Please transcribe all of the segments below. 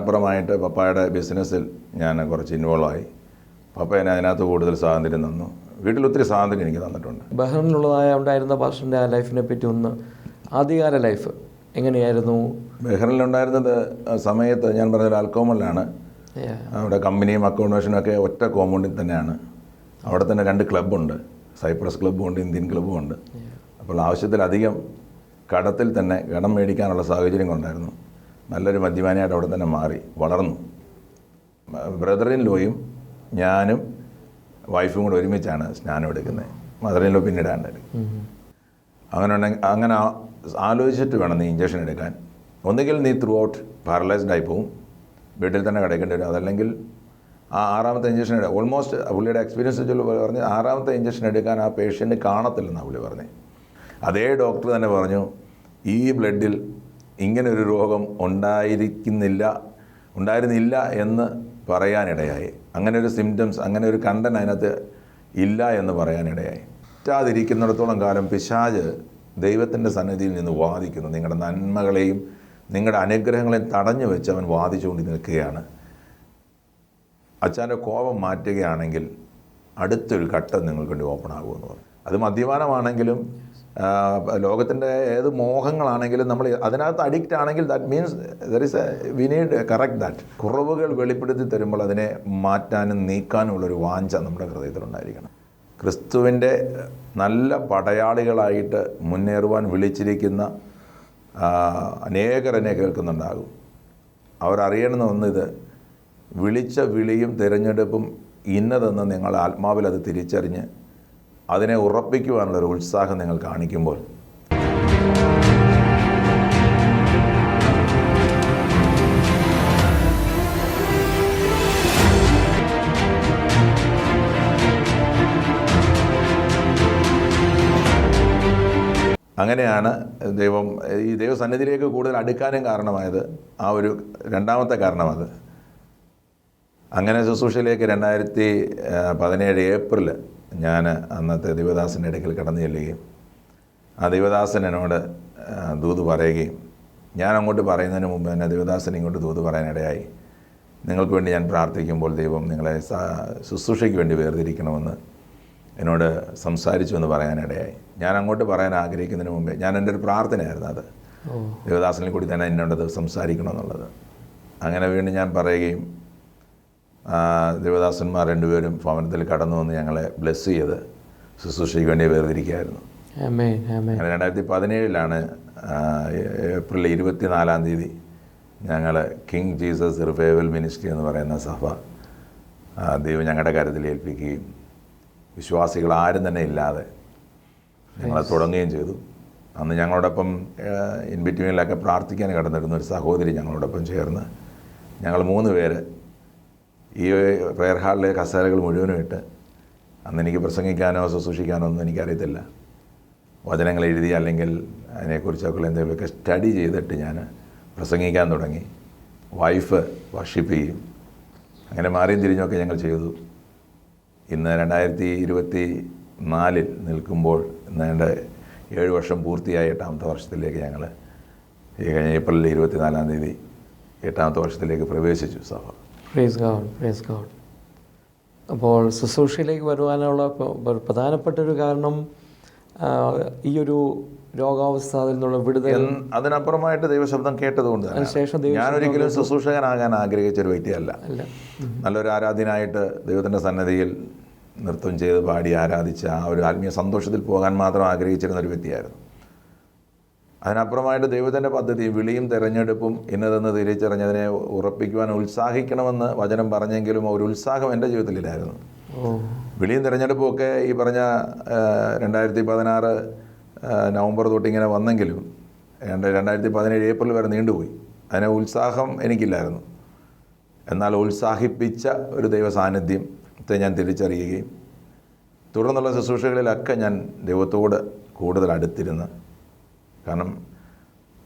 അതിനപ്പുറമായിട്ട് പപ്പായുടെ ബിസിനസ്സിൽ ഞാൻ കുറച്ച് ഇൻവോൾവായി. പപ്പ എന്നെ അതിനകത്ത് കൂടുതൽ സ്വാതന്ത്ര്യം തന്നു. വീട്ടിൽ ഒത്തിരി സ്വാതന്ത്ര്യം എനിക്ക് തന്നിട്ടുണ്ട്. ഉണ്ടായിരുന്ന പാസ്റ്ററിൻ്റെ ആ ലൈഫിനെ പറ്റി ഒന്ന്, ആദ്യകാല ലൈഫ് എങ്ങനെയായിരുന്നു? ബഹ്റിനിലുണ്ടായിരുന്നത് സമയത്ത് ഞാൻ പറഞ്ഞ ആൽക്കോമലിലാണ്. അവിടെ കമ്പനിയും അക്കോമഡേഷനും ഒക്കെ ഒറ്റ കോമ്പൗണ്ടിൽ തന്നെയാണ്. അവിടെ തന്നെ 2 ക്ലബ്ബുണ്ട്, സൈപ്രസ് ക്ലബ്ബും ഉണ്ട്, ഇന്ത്യൻ ക്ലബ്ബും ഉണ്ട്. അപ്പോൾ ആവശ്യത്തിലധികം കടത്തിൽ തന്നെ കടം മേടിക്കാനുള്ള സാഹചര്യം കൊണ്ടായിരുന്നു. നല്ലൊരു മദ്യപാനിയായിട്ട് അവിടെ തന്നെ മാറി വളർന്നു. ബ്രദറിൻ ലോയും ഞാനും വൈഫും കൂടെ ഒരുമിച്ചാണ് സ്നാനം എടുക്കുന്നത്. മദറിൻ ലോ പിന്നീടാണ്. അങ്ങനെ ആലോചിച്ചിട്ട് വേണം നീ ഇഞ്ചക്ഷൻ എടുക്കാൻ. ഒന്നുകിൽ നീ ത്രൂ ഔട്ട് പാരലൈസ്ഡ് ആയി പോവും, വീട്ടിൽ തന്നെ കിടക്കേണ്ടി വരും. അതല്ലെങ്കിൽ ആ 6ാമത്തെ ഇഞ്ചക്ഷൻ ഓൾമോസ്റ്റ് പുള്ളിയുടെ എക്സ്പീരിയൻസ് വെച്ച് പറഞ്ഞ് 6ാമത്തെ ഇഞ്ചക്ഷൻ എടുക്കാൻ ആ പേഷ്യൻ്റ് കാണത്തില്ലെന്നാണ് പുള്ളി പറഞ്ഞത്. അതേ ഡോക്ടർ തന്നെ പറഞ്ഞു ഈ ബ്ലഡിൽ ഇങ്ങനൊരു രോഗം ഉണ്ടായിരുന്നില്ല എന്ന് പറയാനിടയായി. അങ്ങനെ ഒരു സിംറ്റംസ്, അങ്ങനെ ഒരു കണ്ടന്റ് അതിനകത്ത് ഇല്ല എന്ന് പറയാനിടയായി. പറ്റാതിരിക്കുന്നിടത്തോളം കാലം പിശാച് ദൈവത്തിൻ്റെ സന്നിധിയിൽ നിന്ന് വാദിക്കുന്നു. നിങ്ങളുടെ നന്മകളെയും നിങ്ങളുടെ അനുഗ്രഹങ്ങളെയും തടഞ്ഞു വെച്ച് അവൻ വാദിച്ചുകൊണ്ട് നിൽക്കുകയാണ്. അച്ഛൻ്റെ കോപം മാറ്റുകയാണെങ്കിൽ അടുത്തൊരു ഘട്ടം നിങ്ങൾക്ക് വേണ്ടി ഓപ്പൺ ആകുമെന്ന് പറഞ്ഞു. അത് മദ്യപാനമാണെങ്കിലും ലോകത്തിൻ്റെ ഏത് മോഹങ്ങളാണെങ്കിലും നമ്മൾ അതിനകത്ത് അഡിക്റ്റ് ആണെങ്കിൽ that means we need correct that. കുറവുകൾ വെളിപ്പെടുത്തി തരുമ്പോൾ അതിനെ മാറ്റാനും നീക്കാനുമുള്ളൊരു വാഞ്ച നമ്മുടെ ഹൃദയത്തിലുണ്ടായിരിക്കണം. ക്രിസ്തുവിൻ്റെ നല്ല പടയാളികളായിട്ട് മുന്നേറുവാൻ വിളിച്ചിരിക്കുന്ന അനേകർ എന്നെ കേൾക്കുന്നുണ്ടാകും. അവരറിയണമെന്ന് ഒന്നിത്, വിളിച്ച വിളിയും തിരഞ്ഞെടുപ്പും ഇന്നതെന്ന് നിങ്ങൾ ആത്മാവിൽ അത് തിരിച്ചറിഞ്ഞ് അതിനെ ഉറപ്പിക്കുവാനുള്ളൊരു ഉത്സാഹം നിങ്ങൾ കാണിക്കുമ്പോൾ അങ്ങനെയാണ് ഈ ദൈവസന്നിധിയിലേക്ക് കൂടുതൽ അടുക്കാനും കാരണമായത്. ആ ഒരു 2ാമത്തെ കാരണം അത്. അങ്ങനെ ശുശ്രൂഷയിലേക്ക് 2017 ഏപ്രിൽ ഞാൻ അന്നത്തെ ദൈവദാസൻ്റെ അടുക്കൽ കടന്നു ചെല്ലുകയും ആ ദൈവദാസൻ എന്നോട് ദൂത് പറയുകയും ഞാൻ അങ്ങോട്ട് പറയുന്നതിന് മുമ്പ് തന്നെ ദൈവദാസൻ ഇങ്ങോട്ട് ദൂത് പറയാനിടയായി. നിങ്ങൾക്ക് വേണ്ടി ഞാൻ പ്രാർത്ഥിക്കുമ്പോൾ ദൈവം നിങ്ങളെ ശുശ്രൂഷയ്ക്ക് വേണ്ടി വേർതിരിക്കണമെന്ന് എന്നോട് സംസാരിച്ചു എന്ന് പറയാനിടയായി. ഞാൻ അങ്ങോട്ട് പറയാൻ ആഗ്രഹിക്കുന്നതിന് മുമ്പേ എൻ്റെ ഒരു പ്രാർത്ഥനയായിരുന്നു അത്. ദൈവദാസനിൽ കൂടി തന്നെ എന്നോടത് സംസാരിക്കണമെന്നുള്ളത്. അങ്ങനെ വീണ്ടും ഞാൻ പറയുകയും ദേവദാസന്മാർ 2 പേരും ഭവനത്തിൽ കടന്നു വന്ന് ഞങ്ങളെ ബ്ലെസ് ചെയ്ത് ശുശ്രൂഷയ്ക്ക് വേണ്ടി വേർതിരിക്കുകയായിരുന്നു. അങ്ങനെ 2017 ഏപ്രിൽ 24 ഞങ്ങൾ കിങ് ജീസസ് റിവൈവൽ മിനിസ്ട്രി എന്ന് പറയുന്ന സഭ ദൈവം ഞങ്ങളുടെ കാര്യത്തിൽ ഏൽപ്പിക്കുകയും വിശ്വാസികൾ ആരും തന്നെ ഇല്ലാതെ ഞങ്ങളെ തുടങ്ങുകയും ചെയ്തു. അന്ന് ഞങ്ങളോടൊപ്പം ഇൻ ബിറ്റ്വീനിലൊക്കെ പ്രാർത്ഥിക്കാൻ കടന്നിരുന്ന ഒരു സഹോദരി ഞങ്ങളോടൊപ്പം ചേർന്ന് ഞങ്ങൾ 3 പേര് ഈ പ്രയർ ഹാളിലെ കസേരകൾ മുഴുവനും ഇട്ട്, അന്ന് എനിക്ക് പ്രസംഗിക്കാനോ ശുശ്രൂഷിക്കാനോ ഒന്നും എനിക്കറിയത്തില്ല. വചനങ്ങൾ എഴുതി അല്ലെങ്കിൽ അതിനെക്കുറിച്ചൊക്കെ എന്തെങ്കിലുമൊക്കെ സ്റ്റഡി ചെയ്തിട്ട് ഞാൻ പ്രസംഗിക്കാൻ തുടങ്ങി. വൈഫ് വർഷിപ്പ് ചെയ്യും. അങ്ങനെ മാറിയും തിരിഞ്ഞൊക്കെ ഞങ്ങൾ ചെയ്തു. ഇന്ന് 2024 നിൽക്കുമ്പോൾ ഇന്ന് എൻ്റെ 7 വർഷം പൂർത്തിയായ 8ാമത്തെ വർഷത്തിലേക്ക് ഞങ്ങൾ ഈ കഴിഞ്ഞ ഏപ്രിൽ 24 8ാമത്തെ വർഷത്തിലേക്ക് പ്രവേശിച്ചു സഭ. Praise God. അപ്പോൾ ശുശ്രൂഷയിലേക്ക് വരുവാനുള്ള പ്രധാനപ്പെട്ടൊരു കാരണം ഈ ഒരു രോഗാവസ്ഥ അതിൽ നിന്നുള്ള വിടുതൽ. അതിനപ്പുറമായിട്ട് ദൈവശബ്ദം കേട്ടതുകൊണ്ട് ഞാനൊരിക്കലും ശുശ്രൂഷകനാകാൻ ആഗ്രഹിച്ചൊരു വ്യക്തിയല്ല. നല്ലൊരു ആരാധനായിട്ട് ദൈവത്തിൻ്റെ സന്നദ്ധിയിൽ നൃത്തം ചെയ്ത് പാടി ആരാധിച്ച് ആ ഒരു ആത്മീയ സന്തോഷത്തിൽ പോകാൻ മാത്രം ആഗ്രഹിച്ചിരുന്ന ഒരു വ്യക്തിയായിരുന്നു. അതിനപ്പുറമായിട്ട് ദൈവത്തിൻ്റെ പദ്ധതി വിളിയും തിരഞ്ഞെടുപ്പും ഇന്നതെന്ന് തിരിച്ചറിഞ്ഞതിനെ ഉറപ്പിക്കുവാൻ ഉത്സാഹിക്കണമെന്ന് വചനം പറഞ്ഞെങ്കിലും ഒരു ഉത്സാഹം എൻ്റെ ജീവിതത്തിലില്ലായിരുന്നു. വിളിയും തിരഞ്ഞെടുപ്പും ഒക്കെ ഈ പറഞ്ഞ 2016 നവംബർ തൊട്ടിങ്ങനെ വന്നെങ്കിലും 2017 ഏപ്രിൽ വരെ നീണ്ടുപോയി. അതിന് ഉത്സാഹം എനിക്കില്ലായിരുന്നു. എന്നാൽ ഉത്സാഹിപ്പിച്ച ഒരു ദൈവ സാന്നിധ്യത്തെ ഞാൻ തിരിച്ചറിയുകയും തുടർന്നുള്ള ശുശ്രൂഷകളിലൊക്കെ ഞാൻ ദൈവത്തോട് കൂടുതൽ അടുത്തിരുന്ന്, കാരണം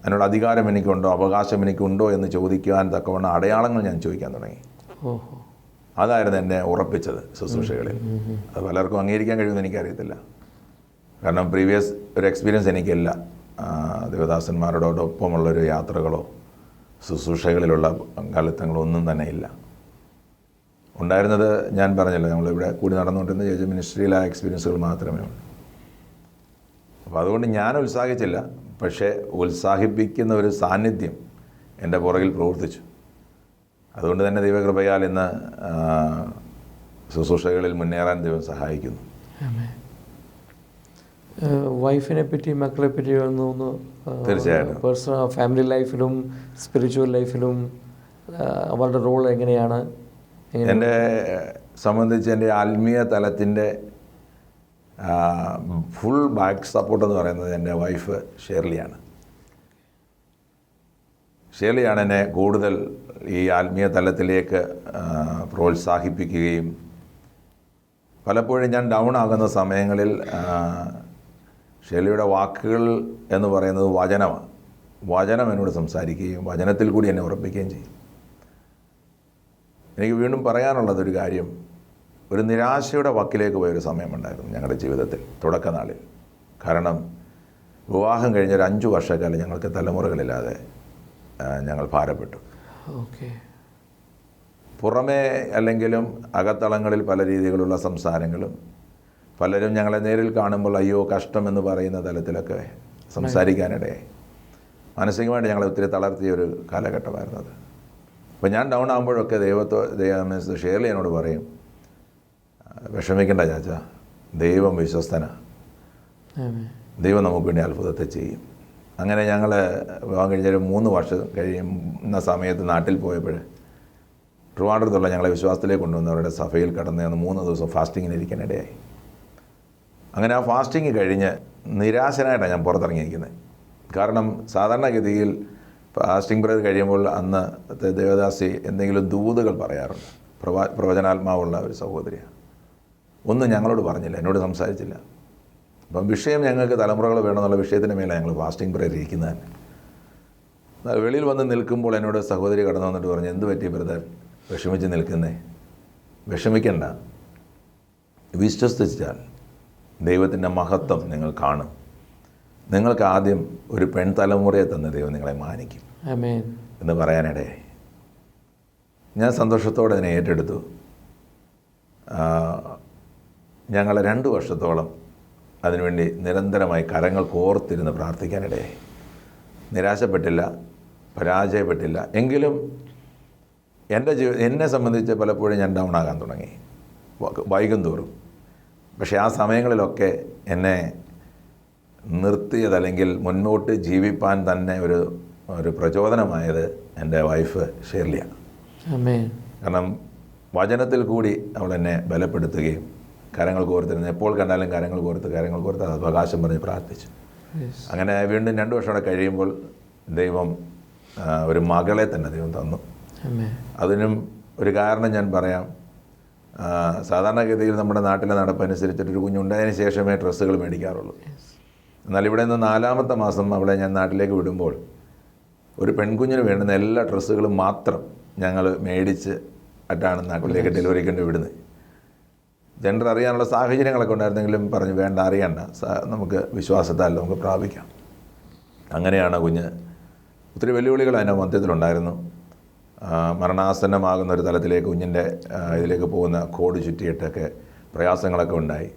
അതിനുള്ള അധികാരം എനിക്കുണ്ടോ, അവകാശം എനിക്കുണ്ടോ എന്ന് ചോദിക്കാൻ തക്കവണ്ണം അടയാളങ്ങൾ ഞാൻ ചോദിക്കാൻ തുടങ്ങി. അതായിരുന്നു എന്നെ ഉറപ്പിച്ചത് ശുശ്രൂഷകളിൽ. അത് പലർക്കും അംഗീകരിക്കാൻ കഴിയുമെന്ന് എനിക്കറിയത്തില്ല. കാരണം പ്രീവിയസ് ഒരു എക്സ്പീരിയൻസ് എനിക്കില്ല. ദേവദാസന്മാരോടൊപ്പമുള്ളൊരു യാത്രകളോ ശുശ്രൂഷകളിലുള്ള പങ്കാളിത്തങ്ങളൊന്നും തന്നെ ഇല്ല. ഉണ്ടായിരുന്നത് ഞാൻ പറഞ്ഞല്ലോ, നമ്മളിവിടെ കൂടി നടന്നുകൊണ്ടിരുന്ന ചേച്ചി മിനിസ്ട്രിയിലെ എക്സ്പീരിയൻസുകൾ മാത്രമേ ഉള്ളൂ. അപ്പോൾ അതുകൊണ്ട് ഞാൻ ഉത്സാഹിച്ചില്ല, പക്ഷേ ഉത്സാഹിപ്പിക്കുന്ന ഒരു സാന്നിധ്യം എൻ്റെ പുറകിൽ പ്രവർത്തിച്ചു. അതുകൊണ്ട് തന്നെ ദൈവകൃപയാൽ ഇന്ന് ശുശ്രൂഷകളിൽ മുന്നേറാൻ ദൈവം സഹായിക്കുന്നു. വൈഫിനെ പറ്റി, മക്കളെ പറ്റി ഒന്ന് തീർച്ചയായിട്ടും പേഴ്സണൽ ഫാമിലി ലൈഫിലും സ്പിരിച്വൽ ലൈഫിലും അവരുടെ റോൾ എങ്ങനെയാണ്? എന്നെ സംബന്ധിച്ച് എൻ്റെ ആത്മീയ തലത്തിൻ്റെ ഫുൾ ബാക്ക് സപ്പോർട്ട് എന്ന് പറയുന്നത് എൻ്റെ വൈഫ് ഷേർലിയാണ്. ഷേർലിയാണ് എന്നെ കൂടുതൽ ഈ ആത്മീയ തലത്തിലേക്ക് പ്രോത്സാഹിപ്പിക്കുകയും പലപ്പോഴും ഞാൻ ഡൗൺ ആകുന്ന സമയങ്ങളിൽ ഷേർലിയുടെ വാക്കുകൾ എന്ന് പറയുന്നത് വചനമാണ്. വചനം എന്നോട് സംസാരിക്കുകയും വചനത്തിൽ കൂടി എന്നെ ഉറപ്പിക്കുകയും ചെയ്യും. എനിക്ക് വീണ്ടും പറയാനുള്ളതൊരു കാര്യം, ഒരു നിരാശയുടെ വക്കിലേക്ക് പോയൊരു സമയമുണ്ടായിരുന്നു ഞങ്ങളുടെ ജീവിതത്തിൽ തുടക്കനാളിൽ. കാരണം വിവാഹം കഴിഞ്ഞൊരു 5 വർഷക്കാലം ഞങ്ങൾക്ക് തലമുറകളില്ലാതെ ഞങ്ങൾ ഭാരപ്പെട്ടു. പുറമേ അല്ലെങ്കിലും അകത്തളങ്ങളിൽ പല രീതിയിലുള്ള സംസാരങ്ങളും, പലരും ഞങ്ങളെ നേരിൽ കാണുമ്പോൾ അയ്യോ കഷ്ടം എന്ന് പറയുന്ന തലത്തിലൊക്കെ സംസാരിക്കാനിടയായി. മാനസികമായിട്ട് ഞങ്ങളെ ഒത്തിരി തളർത്തിയ ഒരു കാലഘട്ടമായിരുന്നത്. അപ്പോൾ ഞാൻ ഡൗൺ ആകുമ്പോഴൊക്കെ ദൈവം ഷേർലി എന്നോട് പറയും, വിഷമിക്കേണ്ട ചാച്ചാ, ദൈവം വിശ്വസ്തനാണ്, ദൈവം നമുക്ക് വേണ്ടി അത്ഭുതത്തെ ചെയ്യും. അങ്ങനെ ഞങ്ങൾ വിവാഹം കഴിഞ്ഞൊരു 3 വർഷം കഴിയുന്ന സമയത്ത് നാട്ടിൽ പോയപ്പോൾ ട്രിവാൻഡ്രത്തുള്ള ഞങ്ങളെ വിശ്വാസത്തിലേക്ക് കൊണ്ടുവന്ന് അവരുടെ സഭയിൽ കടന്ന് 3 ദിവസം ഫാസ്റ്റിങ്ങിന് ഇരിക്കാനിടയായി. അങ്ങനെ ആ ഫാസ്റ്റിങ് കഴിഞ്ഞ് നിരാശനായിട്ടാണ് ഞാൻ പുറത്തിറങ്ങിയിരിക്കുന്നത്. കാരണം സാധാരണഗതിയിൽ ഫാസ്റ്റിംഗ് പ്രയർ കഴിയുമ്പോൾ അന്ന് ദേവദാസി എന്തെങ്കിലും ദൂതുകൾ പറയാറുണ്ട്. പ്രവചനാത്മാവുള്ള ഒരു സഹോദരിയാണ്. ഒന്നും ഞങ്ങളോട് പറഞ്ഞില്ല, എന്നോട് സംസാരിച്ചില്ല. അപ്പം വിഷയം ഞങ്ങൾക്ക് തലമുറകൾ വേണമെന്നുള്ള വിഷയത്തിന് മേലെ ഞങ്ങൾ ഫാസ്റ്റിംഗ് പ്രയർ ഇരിക്കുന്നത് തന്നെ. വെളിയിൽ വന്ന് നിൽക്കുമ്പോൾ എന്നോട് സഹോദരി കടന്നു വന്നിട്ട് പറഞ്ഞു, എന്ത് പറ്റി ബ്രദർ വിഷമിച്ച് നിൽക്കുന്നേ? വിഷമിക്കണ്ട, വിശ്വസിച്ചാൽ ദൈവത്തിൻ്റെ മഹത്വം നിങ്ങൾ കാണും. നിങ്ങൾക്ക് ആദ്യം ഒരു പെൺതലമുറയെ തന്ന ദൈവം നിങ്ങളെ മാനിക്കും എന്ന് പറയാനിടയായി. ഞാൻ സന്തോഷത്തോടെ അതിനെ ഏറ്റെടുത്തു. ഞങ്ങൾ 2 വർഷത്തോളം അതിനുവേണ്ടി നിരന്തരമായി കരങ്ങൾ കോർത്തിരുന്ന് പ്രാർത്ഥിക്കാനിടയായി. നിരാശപ്പെട്ടില്ല, പരാജയപ്പെട്ടില്ല. എങ്കിലും എന്നെ സംബന്ധിച്ച് പലപ്പോഴും ഞാൻ ഡൗൺ ആകാൻ തുടങ്ങി, വൈകും തോറും. പക്ഷേ ആ സമയങ്ങളിലൊക്കെ എന്നെ നിർത്തിയത്, അല്ലെങ്കിൽ മുന്നോട്ട് ജീവിപ്പാൻ തന്നെ ഒരു പ്രചോദനമായത് എൻ്റെ വൈഫ് ഷേർലിയാണ്. കാരണം വചനത്തിൽ കൂടി അവൾ എന്നെ ബലപ്പെടുത്തുകയും കരങ്ങൾ കോർത്തിരുന്നു. എപ്പോൾ കണ്ടാലും കരങ്ങൾ കോർത്ത് അത് അവകാശം പറഞ്ഞ് പ്രാർത്ഥിച്ചു. അങ്ങനെ വീണ്ടും 2 വർഷം കൂടെ കഴിയുമ്പോൾ ദൈവം ഒരു മകളെ തന്നെ ദൈവം തന്നു. അതിനും ഒരു കാരണം ഞാൻ പറയാം. സാധാരണഗതിയിൽ നമ്മുടെ നാട്ടിലെ നടപ്പനുസരിച്ചിട്ടൊരു കുഞ്ഞുണ്ടായതിന് ശേഷമേ ഡ്രസ്സുകൾ മേടിക്കാറുള്ളൂ. എന്നാൽ ഇവിടെ നിന്ന് 4ാമത്തെ മാസം അവളെ ഞാൻ നാട്ടിലേക്ക് വിടുമ്പോൾ ഒരു പെൺകുഞ്ഞിന് വേണ്ടുന്ന എല്ലാ ഡ്രസ്സുകളും മാത്രം ഞങ്ങൾ മേടിച്ച് ആയിട്ടാണ് നാട്ടിലേക്ക് ഡെലിവറിക്ക് വേണ്ടി വിടുന്നത്. ജെൻഡർ അറിയാനുള്ള സാഹചര്യങ്ങളൊക്കെ ഉണ്ടായിരുന്നെങ്കിലും പറഞ്ഞു, വേണ്ട, അറിയണ്ട, നമുക്ക് വിശ്വാസത്താൽ നമുക്ക് പ്രാപിക്കാം. അങ്ങനെയാണ് കുഞ്ഞ്. ഒത്തിരി വെല്ലുവിളികൾ അതിൻ്റെ മധ്യത്തിലുണ്ടായിരുന്നു. മരണാസന്നമാകുന്ന ഒരു തലത്തിലേക്ക് കുഞ്ഞിൻ്റെ ഇതിലേക്ക് പോകുന്ന കോഡ് ചുറ്റിയിട്ടൊക്കെ പ്രയാസങ്ങളൊക്കെ ഉണ്ടായി.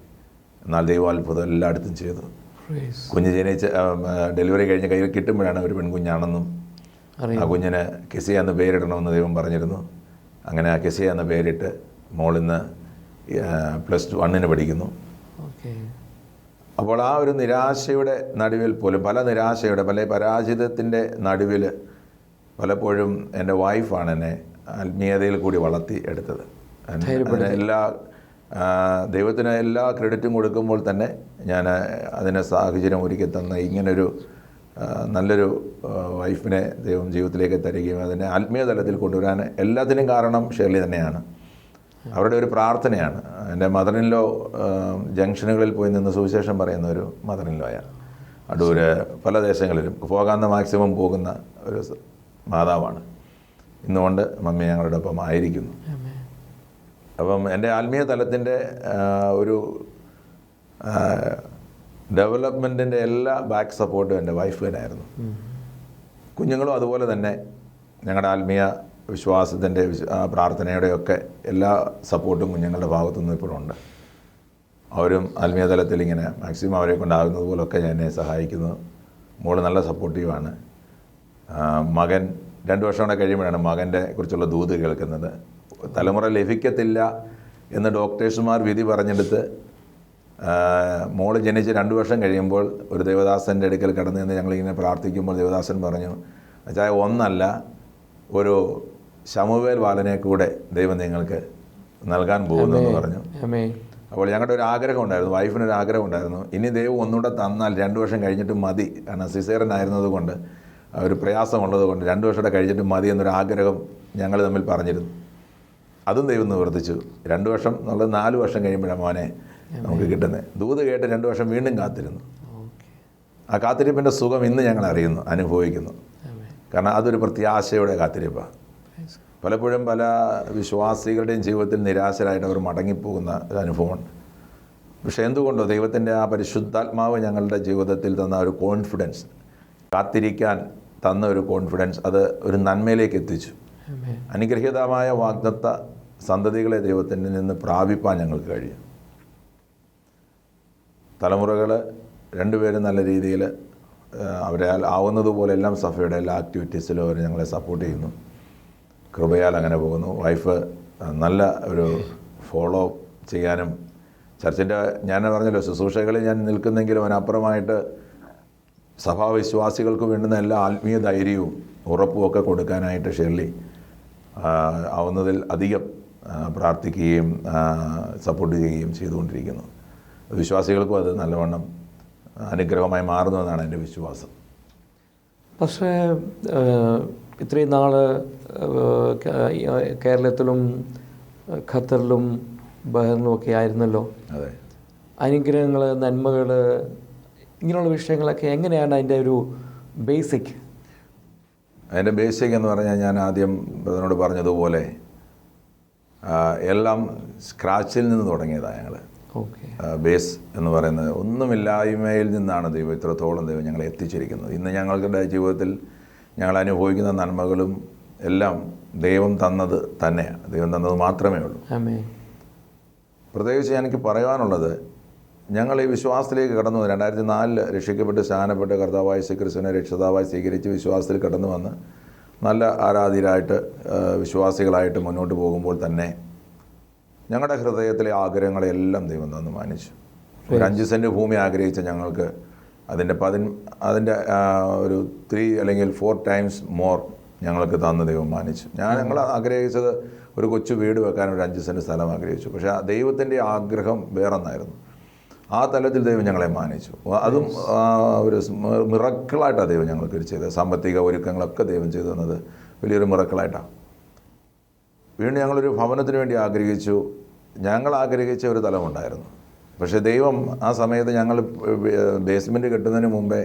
എന്നാൽ ദൈവാത്ഭുതം എല്ലായിടത്തും ചെയ്തു. കുഞ്ഞ് ജനിച്ച് ഡെലിവറി കഴിഞ്ഞ് കയ്യിൽ കിട്ടുമ്പോഴാണ് ഒരു പെൺകുഞ്ഞാണെന്നും ആ കുഞ്ഞിന് കെസിയ എന്ന് പേരിടണമെന്ന് ദൈവം പറഞ്ഞിരുന്നു. അങ്ങനെ ആ കെസിയ എന്ന പേരിട്ട് മോളിന്ന് +1 പഠിക്കുന്നു. അപ്പോൾ ആ ഒരു നിരാശയുടെ നടുവിൽ പോലും, പല പരാജയത്തിൻ്റെ നടുവിൽ പലപ്പോഴും എൻ്റെ വൈഫാണ് എന്നെ ആത്മീയതയിൽ കൂടി വളർത്തി എടുത്തത്. ദൈവത്തിന് എല്ലാ ക്രെഡിറ്റും കൊടുക്കുമ്പോൾ തന്നെ ഞാൻ അതിനെ സാഹചര്യം ഒരുക്കി തന്ന ഇങ്ങനൊരു നല്ലൊരു വൈഫിനെ ദൈവം ജീവിതത്തിലേക്ക് തരികയും അതിനെ ആത്മീയ തലത്തിൽ കൊണ്ടുവരാൻ എല്ലാത്തിനും കാരണം ഷേർലി തന്നെയാണ്. അവരുടെ ഒരു പ്രാർത്ഥനയാണ്. എൻ്റെ മദറിൻലോ ജംഗ്ഷനുകളിൽ പോയി നിന്ന് സുവിശേഷം പറയുന്ന ഒരു മദറിൻലോയാണ്. അടൂര് പല ദേശങ്ങളിലും പോകാവുന്ന മാക്സിമം പോകുന്ന ഒരു മാതാവാണ്. ഇന്നുകൊണ്ട് മമ്മി ഞങ്ങളുടെ ഒപ്പം ആയിരിക്കുന്നു. അപ്പം എൻ്റെ ആത്മീയ തലത്തിൻ്റെ ഒരു ഡെവലപ്മെൻറ്റിൻ്റെ എല്ലാ ബാക്ക് സപ്പോർട്ടും എൻ്റെ വൈഫ് തന്നെയായിരുന്നു. കുഞ്ഞുങ്ങളും അതുപോലെ തന്നെ ഞങ്ങളുടെ ആത്മീയ വിശ്വാസത്തിൻ്റെ പ്രാർത്ഥനയുടെയൊക്കെ എല്ലാ സപ്പോർട്ടും കുഞ്ഞുങ്ങളുടെ ഭാഗത്തുനിന്നും ഇപ്പോഴുണ്ട്. അവരും ആത്മീയ തലത്തിൽ ഇങ്ങനെ മാക്സിമം അവരെ കൊണ്ടാകുന്നത് പോലൊക്കെ എന്നെ സഹായിക്കുന്നു. മോള് നല്ല സപ്പോർട്ടീവാണ്. മകൻ 2 വർഷം കൂടെ കഴിയുമ്പോഴാണ് മകൻ്റെ കുറിച്ചുള്ള ദൂത് കേൾക്കുന്നത്. തലമുറ ലഭിക്കത്തില്ല എന്ന് ഡോക്ടേഴ്സുമാർ വിധി പറഞ്ഞെടുത്ത് മോള് ജനിച്ച് 2 വർഷം കഴിയുമ്പോൾ ഒരു ദേവദാസൻ്റെ അടുക്കൽ കടന്നു നിന്ന് ഞങ്ങളിങ്ങനെ പ്രാർത്ഥിക്കുമ്പോൾ ദേവദാസൻ പറഞ്ഞു, അച്ചായ ഒന്നല്ല, ഒരു ശമൂവേൽ ബാലനെ കൂടെ ദൈവം നിങ്ങൾക്ക് നൽകാൻ പോകുന്നു എന്ന് പറഞ്ഞു. അപ്പോൾ ഞങ്ങളുടെ ഒരു ആഗ്രഹം ഉണ്ടായിരുന്നു, വൈഫിനൊരു ആഗ്രഹം ഉണ്ടായിരുന്നു, ഇനി ദൈവം ഒന്നുകൂടെ തന്നാൽ 2 വർഷം കഴിഞ്ഞിട്ട് മതി. കാരണം സിസേറിയൻ ആയിരുന്നത് കൊണ്ട് ഒരു പ്രയാസമുള്ളത് കൊണ്ട് 2 വർഷം കഴിഞ്ഞിട്ട് മതി എന്നൊരു ആഗ്രഹം ഞങ്ങൾ തമ്മിൽ പറഞ്ഞിരുന്നു. അതും ദൈവം നിവർത്തിച്ചു. 2 വർഷം എന്നുള്ളത് 4 വർഷം കഴിയുമ്പോഴാണ് മോനെ നമുക്ക് കിട്ടുന്നത്. ദൂത് കേട്ട് 2 വർഷം വീണ്ടും കാത്തിരുന്നു. ആ കാത്തിരിപ്പിൻ്റെ സുഖം ഇന്ന് ഞങ്ങൾ അറിയുന്നു, അനുഭവിക്കുന്നു. കാരണം അതൊരു പ്രത്യാശയുടെ കാത്തിരിപ്പാണ്. പലപ്പോഴും പല വിശ്വാസികളുടെയും ജീവിതത്തിൽ നിരാശരായിട്ട് അവർ മടങ്ങിപ്പോകുന്ന ഒരു അനുഭവമുണ്ട്. പക്ഷേ എന്തുകൊണ്ടോ ദൈവത്തിൻ്റെ ആ പരിശുദ്ധാത്മാവ് ഞങ്ങളുടെ ജീവിതത്തിൽ തന്ന ഒരു കോൺഫിഡൻസ്, കാത്തിരിക്കാൻ തന്ന ഒരു കോൺഫിഡൻസ്, അത് ഒരു നന്മയിലേക്ക് എത്തിച്ചു. അനുഗ്രഹീതമായ വാഗ്ദത്ത സന്തതികളെ ദൈവത്തിൽ നിന്ന് പ്രാപിപ്പാൻ ഞങ്ങൾക്ക് കഴിയും. തലമുറകൾ രണ്ടുപേരും നല്ല രീതിയിൽ അവരെ ആവുന്നതുപോലെ എല്ലാം സഭയുടെ എല്ലാ ആക്ടിവിറ്റീസിലും അവർ ഞങ്ങളെ സപ്പോർട്ട് ചെയ്യുന്നു. കൃപയാൽ അങ്ങനെ പോകുന്നു. വൈഫ് നല്ല ഒരു ഫോളോ ചെയ്യാനും ചർച്ചിൻ്റെ, ഞാൻ പറഞ്ഞല്ലോ, ശുശ്രൂഷകളിൽ ഞാൻ നിൽക്കുന്നെങ്കിലും അതിനപ്പുറമായിട്ട് സഭാവിശ്വാസികൾക്ക് വേണ്ടുന്ന എല്ലാ ആത്മീയ ധൈര്യവും ഉറപ്പും ഒക്കെ കൊടുക്കാനായിട്ട് ഷെർലി ആവുന്നതിൽ അധികം പ്രാർത്ഥിക്കുകയും സപ്പോർട്ട് ചെയ്യുകയും ചെയ്തുകൊണ്ടിരിക്കുന്നു. വിശ്വാസികൾക്കും അത് നല്ലവണ്ണം അനുഗ്രഹമായി മാറുന്നതെന്നാണ് എൻ്റെ വിശ്വാസം. പക്ഷേ ഇത്രയും നാൾ കേരളത്തിലും ഖത്തറിലും ബഹറിലും ഒക്കെ ആയിരുന്നല്ലോ. അതെ. അനുഗ്രഹങ്ങൾ, നന്മകൾ, ഇങ്ങനെയുള്ള വിഷയങ്ങളൊക്കെ എങ്ങനെയാണ് അതിൻ്റെ ഒരു ബേസിക്? അതിൻ്റെ ബേസിക് എന്ന് പറഞ്ഞാൽ ഞാൻ ആദ്യം ബ്രദറിനോട് പറഞ്ഞതുപോലെ എല്ലാം സ്ക്രാച്ചിൽ നിന്ന് തുടങ്ങിയതാണ് ഞങ്ങൾ. ബേസ് എന്ന് പറയുന്നത് ഒന്നുമില്ലായ്മയിൽ നിന്നാണ് ദൈവം ഇത്രത്തോളം ദൈവം ഞങ്ങളെ എത്തിച്ചിരിക്കുന്നത്. ഇന്ന് ഞങ്ങളുടെ ജീവിതത്തിൽ ഞങ്ങൾ അനുഭവിക്കുന്ന നന്മകളും എല്ലാം ദൈവം തന്നത് തന്നെയാണ്, ദൈവം തന്നത് മാത്രമേ ഉള്ളൂ. പ്രത്യേകിച്ച് എനിക്ക് പറയാനുള്ളത്, ഞങ്ങൾ ഈ വിശ്വാസത്തിലേക്ക് കടന്നു വന്ന് 2004 രക്ഷിക്കപ്പെട്ട് സ്നാനപ്പെട്ട് കർത്താവായ ക്രിസ്തുവിനെ രക്ഷിതാവായി സ്വീകരിച്ച് വിശ്വാസത്തിൽ കടന്നു വന്ന് നല്ല ആരാധീരായിട്ട് വിശ്വാസികളായിട്ട് മുന്നോട്ട് പോകുമ്പോൾ തന്നെ ഞങ്ങളുടെ ഹൃദയത്തിലെ ആഗ്രഹങ്ങളെല്ലാം ദൈവം തന്നു മാനിച്ചു. ഒരു 5 സെൻറ്റ് ഭൂമി ആഗ്രഹിച്ച ഞങ്ങൾക്ക് അതിൻ്റെ ഒരു 3 അല്ലെങ്കിൽ 4 ടൈംസ് മോർ ഞങ്ങൾക്ക് തന്ന് ദൈവം മാനിച്ചു. ഞങ്ങൾ ആഗ്രഹിച്ചത് ഒരു കൊച്ചു വീട് വെക്കാൻ ഒരു 5 സെൻറ്റ് സ്ഥലം ആഗ്രഹിച്ചു. പക്ഷേ ആ ദൈവത്തിൻ്റെ ആഗ്രഹം വേറൊന്നായിരുന്നു. ആ തലത്തിൽ ദൈവം ഞങ്ങളെ മാനിച്ചു. അതും ഒരു മിറക്കിളായിട്ടാണ് ദൈവം ഞങ്ങൾക്ക് ചെയ്തത്. സാമ്പത്തിക ഒരുക്കങ്ങളൊക്കെ ദൈവം ചെയ്തു തന്നത് വലിയൊരു മിറക്കിളായിട്ടാണ്. വീണ്ടും ഞങ്ങളൊരു ഭവനത്തിന് വേണ്ടി ആഗ്രഹിച്ചു. ഞങ്ങൾ ആഗ്രഹിച്ച ഒരു തലമുണ്ടായിരുന്നു. പക്ഷേ ദൈവം ആ സമയത്ത് ഞങ്ങൾ ബേസ്മെൻറ്റ് കെട്ടുന്നതിന് മുമ്പേ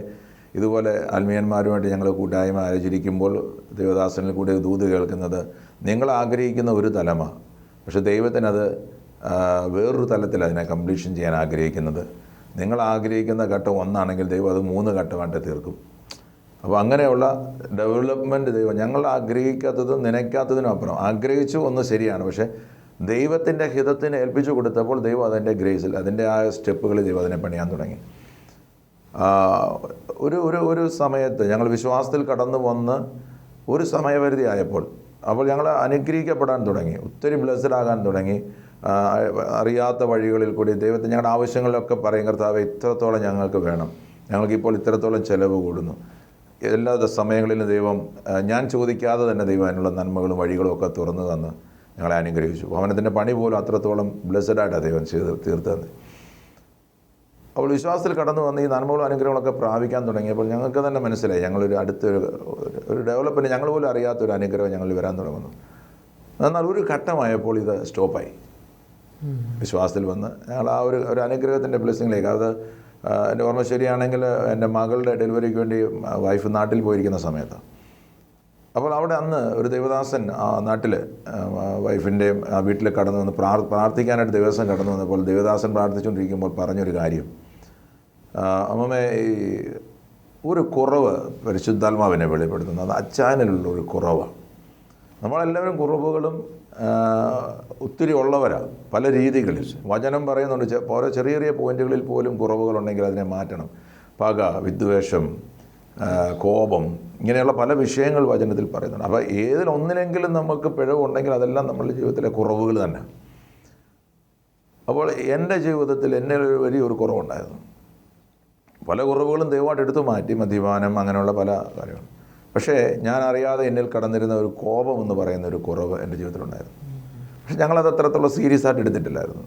ഇതുപോലെ ആത്മീയന്മാരുമായിട്ട് ഞങ്ങൾ കൂട്ടായ്മ ആചരിക്കുമ്പോൾ ദേവദാസനിൽ കൂടി ദൂത് കേൾക്കുന്നത്, നിങ്ങൾ ആഗ്രഹിക്കുന്ന ഒരു തലമാണ്, പക്ഷേ ദൈവത്തിനത് വേറൊരു തലത്തിൽ അതിനെ കംപ്ലീഷൻ ചെയ്യാൻ ആഗ്രഹിക്കുന്നത്. നിങ്ങൾ ആഗ്രഹിക്കുന്ന ഘട്ടം ഒന്നാണെങ്കിൽ ദൈവം അത് 3 ഘട്ടമായിട്ട് തീർക്കും. അപ്പോൾ അങ്ങനെയുള്ള ഡെവലപ്മെൻറ്റ് ദൈവം ഞങ്ങൾ ആഗ്രഹിക്കാത്തതും നനയ്ക്കാത്തതിനും അപ്പുറം ആഗ്രഹിച്ചു ഒന്ന് ശരിയാണ്. പക്ഷേ ദൈവത്തിൻ്റെ ഹിതത്തിന് ഏൽപ്പിച്ചു കൊടുത്തപ്പോൾ ദൈവം അതിൻ്റെ ഗ്രേസിൽ അതിൻ്റെ ആ സ്റ്റെപ്പുകളിൽ ദൈവം അതിനെ പണിയാൻ തുടങ്ങി. ഒരു സമയത്ത് ഞങ്ങൾ വിശ്വാസത്തിൽ കടന്നു വന്ന് ഒരു സമയപരിധി ആയപ്പോൾ അപ്പോൾ ഞങ്ങൾ അനുഗ്രഹിക്കപ്പെടാൻ തുടങ്ങി, ഒത്തിരി ബ്ലെസ്ഡ് ആകാൻ തുടങ്ങി. അറിയാത്ത വഴികളിൽ കൂടി ദൈവത്തെ ഞങ്ങളുടെ ആവശ്യങ്ങളിലൊക്കെ പറയും, കർത്താവേ ഇത്രത്തോളം ഞങ്ങൾക്ക് വേണം, ഞങ്ങൾക്കിപ്പോൾ ഇത്രത്തോളം ചിലവ് കൂടുന്നു. എല്ലാ സമയങ്ങളിലും ദൈവം ഞാൻ ചോദിക്കാതെ തന്നെ ദൈവം അതിനുള്ള നന്മകളും വഴികളും ഒക്കെ തുറന്നു തന്ന് ഞങ്ങളെ അനുഗ്രഹിച്ചു. ഭവനത്തിൻ്റെ പണി പോലും അത്രത്തോളം ബ്ലെസ്ഡായിട്ടാണ് ദൈവം തീർത്തത്. അപ്പോൾ വിശ്വാസത്തിൽ കടന്നു വന്ന് ഈ നന്മകളും അനുഗ്രഹങ്ങളൊക്കെ പ്രാപിക്കാൻ തുടങ്ങിയപ്പോൾ ഞങ്ങൾക്ക് തന്നെ മനസ്സിലായി ഞങ്ങളൊരു ഒരു ഡെവലപ്മെൻറ്റ് ഞങ്ങൾ പോലും അറിയാത്തൊരു അനുഗ്രഹം ഞങ്ങളിൽ വരാൻ തുടങ്ങുന്നു. എന്നാൽ ഒരു ഘട്ടമായപ്പോൾ ഇത് സ്റ്റോപ്പായി. വിശ്വാസത്തിൽ വന്ന് ഞങ്ങൾ ആ ഒരു അനുഗ്രഹത്തിൻ്റെ ബ്ലെസ്സിങ്ങിലേക്ക്, അത് എൻ്റെ ഓർമ്മ ശരിയാണെങ്കിൽ എൻ്റെ മകളുടെ ഡെലിവറിക്ക് വേണ്ടി വൈഫ് നാട്ടിൽ പോയിരിക്കുന്ന സമയത്താണ്. അപ്പോൾ അവിടെ അന്ന് ഒരു ദേവദാസൻ ആ നാട്ടിൽ വൈഫിൻ്റെ വീട്ടിൽ കടന്നു വന്ന് പ്രാർത്ഥിക്കാനായിട്ട് ദേവദാസൻ കടന്നു വന്നപ്പോൾ ദേവദാസൻ പ്രാർത്ഥിച്ചുകൊണ്ടിരിക്കുമ്പോൾ പറഞ്ഞൊരു കാര്യം, അമ്മമ്മേ ഒരു കുറവ് പരിശുദ്ധാത്മാവിനെ വെളിപ്പെടുത്തുന്നത്, അത് അച്ചായനിലുള്ള ഒരു കുറവാണ്. നമ്മളെല്ലാവരും കുറവുകളും ഒത്തിരി ഉള്ളവരാണ് പല രീതികളിൽ. വചനം പറയുന്നുണ്ട് ഓരോ ചെറിയ ചെറിയ പോയിന്റുകളിൽ പോലും കുറവുകളുണ്ടെങ്കിൽ അതിനെ മാറ്റണം. പക, വിദ്വേഷം, കോപം, ഇങ്ങനെയുള്ള പല വിഷയങ്ങൾ വചനത്തിൽ പറയുന്നുണ്ട്. അപ്പോൾ ഏതിലൊന്നിനെങ്കിലും നമുക്ക് പിഴവുണ്ടെങ്കിൽ അതെല്ലാം നമ്മളുടെ ജീവിതത്തിലെ കുറവുകൾ തന്നെ. അപ്പോൾ എൻ്റെ ജീവിതത്തിൽ എന്നെ വലിയൊരു കുറവുണ്ടായിരുന്നു. പല കുറവുകളും ദൈവമായിട്ട് എടുത്തു മാറ്റി, മദ്യപാനം, അങ്ങനെയുള്ള പല കാര്യങ്ങളും. പക്ഷേ ഞാൻ അറിയാതെ എന്നിൽ കടന്നിരുന്ന ഒരു കോപം എന്ന് പറയുന്ന ഒരു കുറവ് എൻ്റെ ജീവിതത്തിലുണ്ടായിരുന്നു. പക്ഷെ ഞങ്ങളത് അത്രത്തോളം സീരിയസ് ആയിട്ട് എടുത്തിട്ടില്ലായിരുന്നു.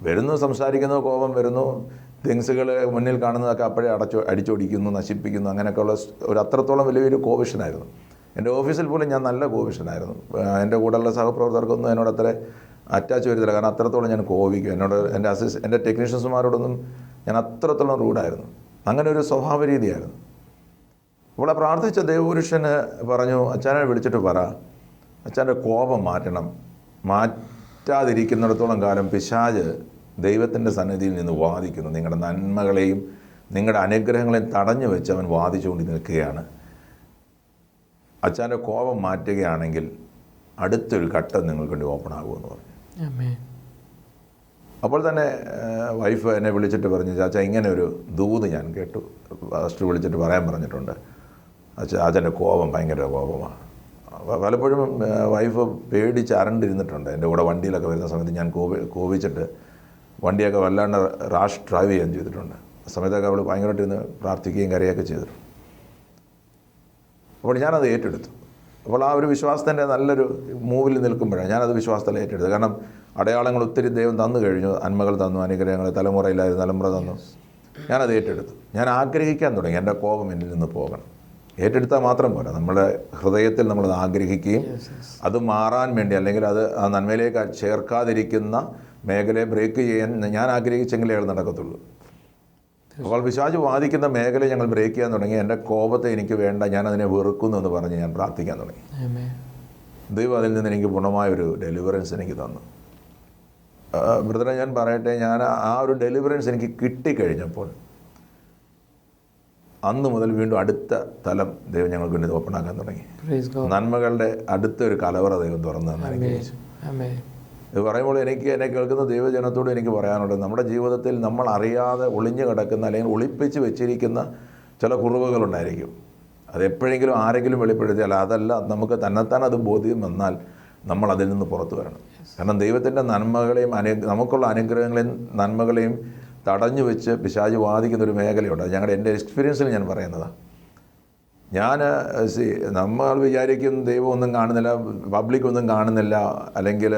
വരുന്നു, സംസാരിക്കുന്നു, കോപം വരുന്നു, തിങ്സുകൾ മുന്നിൽ കാണുന്നതൊക്കെ അപ്പോഴേ അടിച്ചോടിക്കുന്നു, നശിപ്പിക്കുന്നു, അങ്ങനെയൊക്കെയുള്ള ഒരു അത്രത്തോളം വലിയൊരു കോവിഷനായിരുന്നു. എൻ്റെ ഓഫീസിൽ പോലും ഞാൻ നല്ല കോവിഷനായിരുന്നു. എൻ്റെ കൂടെയുള്ള സഹപ്രവർത്തകർക്കൊന്നും എന്നോട് അത്ര അറ്റാച്ച് വരുന്നില്ല. കാരണം അത്രത്തോളം ഞാൻ കോപിക്കും. എന്നോട് എൻ്റെ ടെക്നീഷ്യൻസുമാരോടൊന്നും ഞാൻ അത്രത്തോളം റൂഡായിരുന്നു. അങ്ങനെ ഒരു സ്വഭാവ രീതിയായിരുന്നു. ഇവിടെ പ്രാർത്ഥിച്ച ദൈവപുരുഷന് പറഞ്ഞു, അച്ഛനെ വിളിച്ചിട്ട് പറ, അച്ഛൻ്റെ കോപം മാറ്റണം. മാറ്റാതിരിക്കുന്നിടത്തോളം കാലം പിശാച് ദൈവത്തിൻ്റെ സന്നിധിയിൽ നിന്ന് വാദിക്കുന്നു. നിങ്ങളുടെ നന്മകളെയും നിങ്ങളുടെ അനുഗ്രഹങ്ങളെയും തടഞ്ഞു വെച്ച് അവൻ വാദിച്ചുകൊണ്ട് നിൽക്കുകയാണ്. അച്ഛൻ്റെ കോപം മാറ്റുകയാണെങ്കിൽ അടുത്തൊരു ഘട്ടം നിങ്ങൾക്ക് വേണ്ടി ഓപ്പൺ ആകുമെന്ന് പറഞ്ഞു. അപ്പോൾ തന്നെ വൈഫ് എന്നെ വിളിച്ചിട്ട് പറഞ്ഞു, ചാച്ച ഇങ്ങനെ ഒരു ദൂത് ഞാൻ കേട്ടു, ഫാസ്റ്റർ വിളിച്ചിട്ട് പറയാൻ പറഞ്ഞിട്ടുണ്ട്. അച്ഛൻ്റെ കോപം ഭയങ്കര കോപമാണ്. പലപ്പോഴും വൈഫ് പേടിച്ച് അരണ്ടിരുന്നിട്ടുണ്ട്. എൻ്റെ കൂടെ വണ്ടിയിലൊക്കെ വരുന്ന സമയത്ത് ഞാൻ കോപിച്ചിട്ട് വണ്ടിയൊക്കെ വല്ലാണ്ട് റാഷ് ഡ്രൈവ് ചെയ്യാൻ ചെയ്തിട്ടുണ്ട്. ആ സമയത്തൊക്കെ അവൾ ഭയങ്കരമായിട്ടിരുന്ന് പ്രാർത്ഥിക്കുകയും കരയൊക്കെ ചെയ്തിട്ടുണ്ട്. അപ്പോൾ ഞാനത് ഏറ്റെടുത്തു. അപ്പോൾ ആ ഒരു വിശ്വാസത്തിൻ്റെ നല്ലൊരു മൂവിൽ നിൽക്കുമ്പോഴാണ് ഞാനത് വിശ്വാസത്തിൽ ഏറ്റെടുത്തത്. കാരണം അടയാളങ്ങൾ ഒത്തിരി ദൈവം തന്നു കഴിഞ്ഞു, നന്മകൾ തന്നു, അനുഗ്രഹങ്ങൾ തലമുറയിലായിരുന്നു, തലമുറ തന്നു. ഞാനത് ഏറ്റെടുത്തു. ഞാൻ ആഗ്രഹിക്കാൻ തുടങ്ങി എൻ്റെ കോപം എന്നിൽ നിന്ന് പോകണം. ഏറ്റെടുത്താൽ മാത്രം പോരാ, നമ്മുടെ ഹൃദയത്തിൽ നമ്മളത് ആഗ്രഹിക്കുകയും അത് മാറാൻ വേണ്ടി, അല്ലെങ്കിൽ അത് ആ നന്മയിലേക്ക് ചേർക്കാതിരിക്കുന്ന മേഖലയെ ബ്രേക്ക് ചെയ്യാൻ ഞാൻ ആഗ്രഹിച്ചെങ്കിലേ അത് നടക്കത്തുള്ളൂ. അപ്പോൾ പിശാച് വാദിക്കുന്ന മേഖല ഞങ്ങൾ ബ്രേക്ക് ചെയ്യാൻ തുടങ്ങി. എൻ്റെ കോപത്തെ എനിക്ക് വേണ്ട, ഞാനതിനെ വെറുക്കുന്നു എന്ന് പറഞ്ഞ് ഞാൻ പ്രാർത്ഥിക്കാൻ തുടങ്ങി. ദൈവം അതിൽ നിന്ന് എനിക്ക് പൂർണ്ണമായൊരു ഡെലിവറൻസ് എനിക്ക് തന്നു. ബ്രദറെ ഞാൻ പറയട്ടെ, ഞാൻ ആ ഒരു ഡെലിവറൻസ് എനിക്ക് കിട്ടിക്കഴിഞ്ഞപ്പോൾ അന്ന് മുതൽ വീണ്ടും അടുത്ത തലം ദൈവം ഞങ്ങൾക്ക് വേണ്ടി ഓപ്പൺ ആക്കാൻ തുടങ്ങി. നന്മകളുടെ അടുത്തൊരു കലവറ ദൈവം തുറന്നു അനുഗ്രഹിച്ചു. ഇത് പറയുമ്പോൾ എന്നെ കേൾക്കുന്ന ദൈവജനത്തോട് എനിക്ക് പറയാനുള്ളത്, നമ്മുടെ ജീവിതത്തിൽ നമ്മൾ അറിയാതെ ഒളിഞ്ഞു കിടക്കുന്ന അല്ലെങ്കിൽ ഒളിപ്പിച്ച് വെച്ചിരിക്കുന്ന ചില കുറവുകളുണ്ടായിരിക്കും. അതെപ്പോഴെങ്കിലും ആരെങ്കിലും വെളിപ്പെടുത്തിയാൽ അതല്ല, നമുക്ക് തന്നെത്താൻ അത് ബോധ്യം വന്നാൽ നമ്മൾ അതിൽ നിന്ന് പുറത്തു വരണം. കാരണം ദൈവത്തിൻ്റെ നന്മകളെയും നമുക്കുള്ള അനുഗ്രഹങ്ങളെയും നന്മകളെയും തടഞ്ഞു വെച്ച് പിശാച് വാദിക്കുന്ന ഒരു മേഖലയുണ്ട്. അത് എൻ്റെ എക്സ്പീരിയൻസിൽ ഞാൻ പറയുന്നതാണ്. നമ്മൾ വിചാരിക്കും ദൈവം ഒന്നും കാണുന്നില്ല, പബ്ലിക് ഒന്നും കാണുന്നില്ല, അല്ലെങ്കിൽ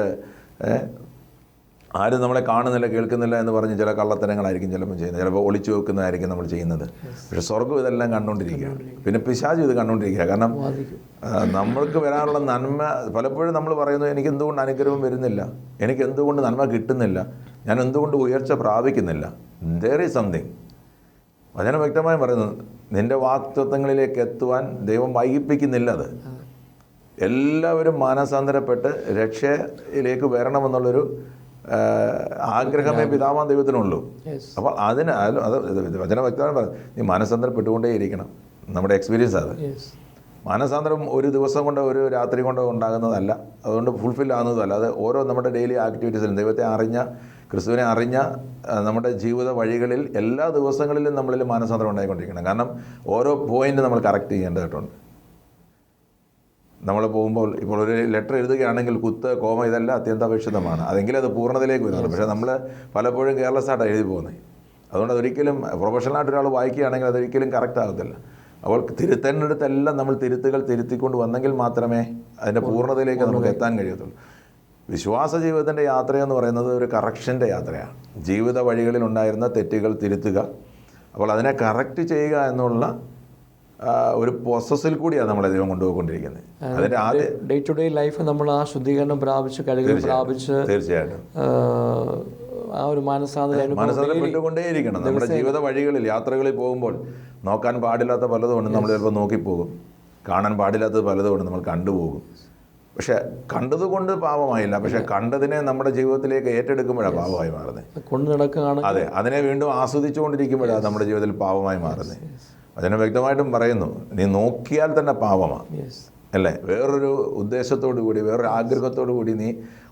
ആരും നമ്മളെ കാണുന്നില്ല, കേൾക്കുന്നില്ല എന്ന് പറഞ്ഞ് ചില കള്ളത്തരങ്ങളായിരിക്കും ചിലപ്പോൾ ചെയ്യുന്നത്. ചിലപ്പോൾ ഒളിച്ചു വെക്കുന്നതായിരിക്കും നമ്മൾ ചെയ്യുന്നത്. പക്ഷെ സ്വർഗ്ഗം ഇതെല്ലാം കണ്ടുകൊണ്ടിരിക്കുകയാണ്. പിന്നെ പിശാചും ഇത് കണ്ടുകൊണ്ടിരിക്കുക. കാരണം നമ്മൾക്ക് വരാനുള്ള നന്മ പലപ്പോഴും നമ്മൾ പറയുന്നു, എനിക്ക് എന്തുകൊണ്ട് അനുഗ്രഹം വരുന്നില്ല, എനിക്ക് എന്തുകൊണ്ട് നന്മ കിട്ടുന്നില്ല, ഞാൻ എന്തുകൊണ്ട് ഉയർച്ച പ്രാപിക്കുന്നില്ല. there is something. വചനം വ്യക്തമായി പറയുന്നു, നിൻ്റെ വാഗ്ദത്തങ്ങളിലേക്ക് എത്തുവാൻ ദൈവം വൈകിപ്പിക്കുന്നില്ല. അത് എല്ലാവരും മാനസാന്തരപ്പെട്ട് രക്ഷയിലേക്ക് വരണമെന്നുള്ളൊരു ആഗ്രഹമേ പിതാവാൻ ദൈവത്തിനുള്ളൂ. അപ്പോൾ അത് വചന വ്യക്തമായി പറഞ്ഞു, നീ മാനസാന്തരപ്പെട്ടുകൊണ്ടേയിരിക്കണം. നമ്മുടെ എക്സ്പീരിയൻസ് അത്. മാനസാന്തരം ഒരു ദിവസം കൊണ്ടോ ഒരു രാത്രി കൊണ്ടോ ഉണ്ടാകുന്നതല്ല, അതുകൊണ്ട് ഫുൾഫിൽ ആകുന്നതല്ല. അത് ഓരോ നമ്മുടെ ഡെയിലി ആക്ടിവിറ്റീസിലും ദൈവത്തെ അറിഞ്ഞ, ക്രിസ്തുവിനെ അറിഞ്ഞ നമ്മുടെ ജീവിത വഴികളിൽ എല്ലാ ദിവസങ്ങളിലും നമ്മളിൽ മാനസാന്തരം ഉണ്ടായിക്കൊണ്ടിരിക്കണം. കാരണം ഓരോ പോയിന്റ് നമ്മൾ കറക്റ്റ് ചെയ്യേണ്ടതായിട്ടുണ്ട്. നമ്മൾ പോകുമ്പോൾ ഇപ്പോൾ ഒരു ലെറ്റർ എഴുതുകയാണെങ്കിൽ കുത്ത്, കോമ ഇതെല്ലാം അത്യന്താപേക്ഷിതമാണ്. അതെങ്കിലും അത് പൂർണ്ണതയിലേക്ക് വരുന്നുള്ളൂ. പക്ഷേ നമ്മൾ പലപ്പോഴും കെയർലെസ്സായിട്ടാണ് എഴുതി പോകുന്നത്. അതുകൊണ്ട് അതൊരിക്കലും പ്രൊഫഷണലായിട്ട് ഒരാൾ വായിക്കുകയാണെങ്കിൽ അതൊരിക്കലും കറക്റ്റ് ആകത്തില്ല. അപ്പോൾ തിരുത്തേണ്ടടുത്തെല്ലാം നമ്മൾ തിരുത്തിക്കൊണ്ട് വന്നെങ്കിൽ മാത്രമേ അതിൻ്റെ പൂർണ്ണതയിലേക്ക് നമുക്ക് എത്താൻ കഴിയത്തുള്ളൂ. വിശ്വാസ ജീവിതത്തിൻ്റെ യാത്രയെന്ന് പറയുന്നത് ഒരു കറക്ഷൻ്റെ യാത്രയാണ്. ജീവിത വഴികളിൽ ഉണ്ടായിരുന്ന തെറ്റുകൾ തിരുത്തുക, അപ്പോൾ അതിനെ കറക്റ്റ് ചെയ്യുക എന്നുള്ള ഒരു പ്രോസസ്സിൽ കൂടിയാണ് നമ്മളെ ദൈവം കൊണ്ടുപോയിക്കൊണ്ടിരിക്കുന്നത്. അതിൻ്റെ ആദ്യം ഡേ ടു ഡേ ലൈഫ് നമ്മൾ ആ ശുദ്ധീകരണം പ്രാപിച്ച് കഴുകൽ പ്രാപിച്ച് തീർച്ചയായിട്ടും ആ ഒരു മാനസാന്തരപ്പെട്ടുകൊണ്ടേയിരിക്കണം. നമ്മുടെ ജീവിത വഴികളിൽ യാത്രകളിൽ പോകുമ്പോൾ നോക്കാൻ പാടില്ലാത്ത പലതുകൊണ്ട് നമ്മൾ ചിലപ്പോൾ നോക്കിപ്പോകും, കാണാൻ പാടില്ലാത്തത് പലതുകൊണ്ട് നമ്മൾ കണ്ടുപോകും. പക്ഷെ കണ്ടതുകൊണ്ട് പാപമായില്ല, പക്ഷെ കണ്ടതിനെ നമ്മുടെ ജീവിതത്തിലേക്ക് ഏറ്റെടുക്കുമ്പോഴാണ് പാപമായി മാറുന്നത്. കൊണ്ട് നടക്കുകയാണ്. അതെ, അതിനെ വീണ്ടും ആസ്വദിച്ചുകൊണ്ടിരിക്കുമ്പോഴാണ് നമ്മുടെ ജീവിതത്തിൽ പാപമായി മാറുന്നത്. അതിനെ വ്യക്തമായിട്ടും പറയുന്നു, നീ നോക്കിയാൽ തന്നെ പാപമാണ്. അല്ലേ? വേറൊരു ഉദ്ദേശത്തോടു കൂടി, വേറൊരു ആഗ്രഹത്തോടു കൂടി നീ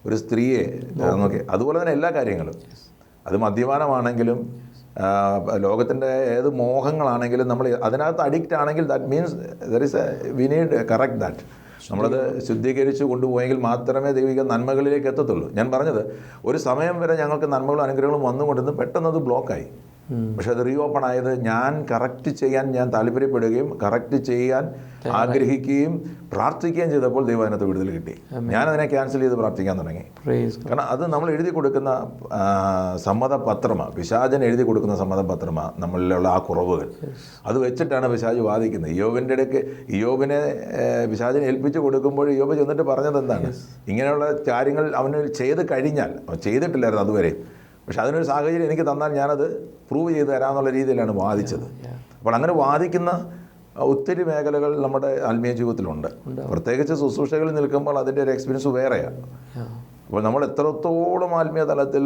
ഒരു സ്ത്രീയെ നോക്കി. അതുപോലെ തന്നെ എല്ലാ കാര്യങ്ങളും, അത് മദ്യപാനമാണെങ്കിലും ലോകത്തിൻ്റെ ഏത് മോഹങ്ങളാണെങ്കിലും നമ്മൾ അതിനകത്ത് അഡിക്റ്റ് ആണെങ്കിൽ that means there is we need correct that. നമ്മളത് ശുദ്ധീകരിച്ച് കൊണ്ടുപോയെങ്കിൽ മാത്രമേ ദൈവിക നന്മകളിലേക്ക് എത്തത്തുള്ളൂ. ഞാൻ പറഞ്ഞത്, ഒരു സമയം വരെ ഞങ്ങൾക്ക് നന്മകളും അനുഗ്രഹങ്ങളും വന്നുകൊണ്ടിരുന്നു, പെട്ടെന്ന് അത് ബ്ലോക്കായി. പക്ഷെ അത് റീ ഓപ്പൺ ആയത് ഞാൻ കറക്റ്റ് ചെയ്യാൻ ഞാൻ താല്പര്യപ്പെടുകയും കറക്റ്റ് ചെയ്യാൻ ആഗ്രഹിക്കുകയും പ്രാർത്ഥിക്കുകയും ചെയ്തപ്പോൾ ദൈവം അതിനകത്ത് വിടുതൽ കിട്ടി. ഞാനതിനെ ക്യാൻസൽ ചെയ്ത് പ്രാർത്ഥിക്കാൻ തുടങ്ങി. കാരണം അത് നമ്മൾ എഴുതി കൊടുക്കുന്ന സമ്മതപത്രമാണ്, പിശാചൻ എഴുതി കൊടുക്കുന്ന സമ്മതപത്രമാണ് നമ്മളിലുള്ള ആ കുറവുകൾ. അത് വെച്ചിട്ടാണ് പിശാച് വാദിക്കുന്നത്. ഇയ്യോബിൻ്റെ ഇടയ്ക്ക് ഇയ്യോബിനെ പിശാചിനെ ഏൽപ്പിച്ച് കൊടുക്കുമ്പോൾ ഇയ്യോബ് ചെന്നിട്ട് പറഞ്ഞത് എന്താണ്? ഇങ്ങനെയുള്ള കാര്യങ്ങൾ അവന് ചെയ്ത് കഴിഞ്ഞാൽ, അവൻ ചെയ്തിട്ടില്ലായിരുന്നു അതുവരെ, പക്ഷെ അതിനൊരു സാഹചര്യം എനിക്ക് തന്നാൽ ഞാനത് പ്രൂവ് ചെയ്ത് തരാമെന്നുള്ള രീതിയിലാണ് വാദിച്ചത്. അപ്പോൾ അങ്ങനെ വാദിക്കുന്ന ഒത്തിരി മേഖലകൾ നമ്മുടെ ആത്മീയ ജീവിതത്തിലുണ്ട്. പ്രത്യേകിച്ച് ശുശ്രൂഷകളിൽ നിൽക്കുമ്പോൾ അതിൻ്റെ ഒരു എക്സ്പീരിയൻസ് വേറെയാണ്. അപ്പോൾ നമ്മൾ എത്രത്തോളം ആത്മീയ തലത്തിൽ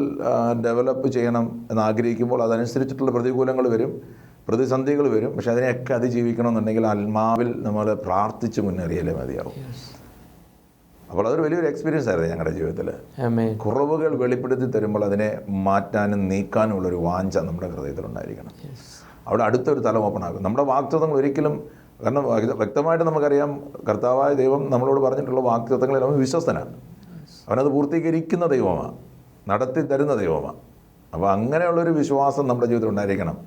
ഡെവലപ്പ് ചെയ്യണം എന്നാഗ്രഹിക്കുമ്പോൾ അതനുസരിച്ചിട്ടുള്ള പ്രതികൂലങ്ങൾ വരും, പ്രതിസന്ധികൾ വരും. പക്ഷെ അതിനെയൊക്കെ അതിജീവിക്കണമെന്നുണ്ടെങ്കിൽ ആത്മാവിൽ നമ്മൾ പ്രാർത്ഥിച്ച് മുന്നേറിയാലേ മതിയാവും. അപ്പോൾ അതൊരു വലിയൊരു എക്സ്പീരിയൻസ് ആയിരുന്നു ഞങ്ങളുടെ ജീവിതത്തിൽ. കുറവുകൾ വെളിപ്പെടുത്തി തരുമ്പോൾ അതിനെ മാറ്റാനും നീക്കാനും ഉള്ളൊരു വാഞ്ച നമ്മുടെ ഹൃദയത്തിലുണ്ടായിരിക്കണം. അവിടെ അടുത്തൊരു തലം ഓപ്പൺ ആകും. നമ്മുടെ വാഗ്ദത്തങ്ങൾ ഒരിക്കലും, കാരണം വ്യക്തമായിട്ട് നമുക്കറിയാം കർത്താവായ ദൈവം നമ്മളോട് പറഞ്ഞിട്ടുള്ള വാഗ്ദത്തങ്ങളിൽ അവൻ വിശ്വസ്തനാണ്. അവനത് പൂർത്തീകരിക്കുന്ന ദൈവമാണ്, നടത്തി തരുന്ന ദൈവമാണ്. അപ്പോൾ അങ്ങനെയുള്ളൊരു വിശ്വാസം നമ്മുടെ ജീവിതത്തിൽ ഉണ്ടായിരിക്കണം.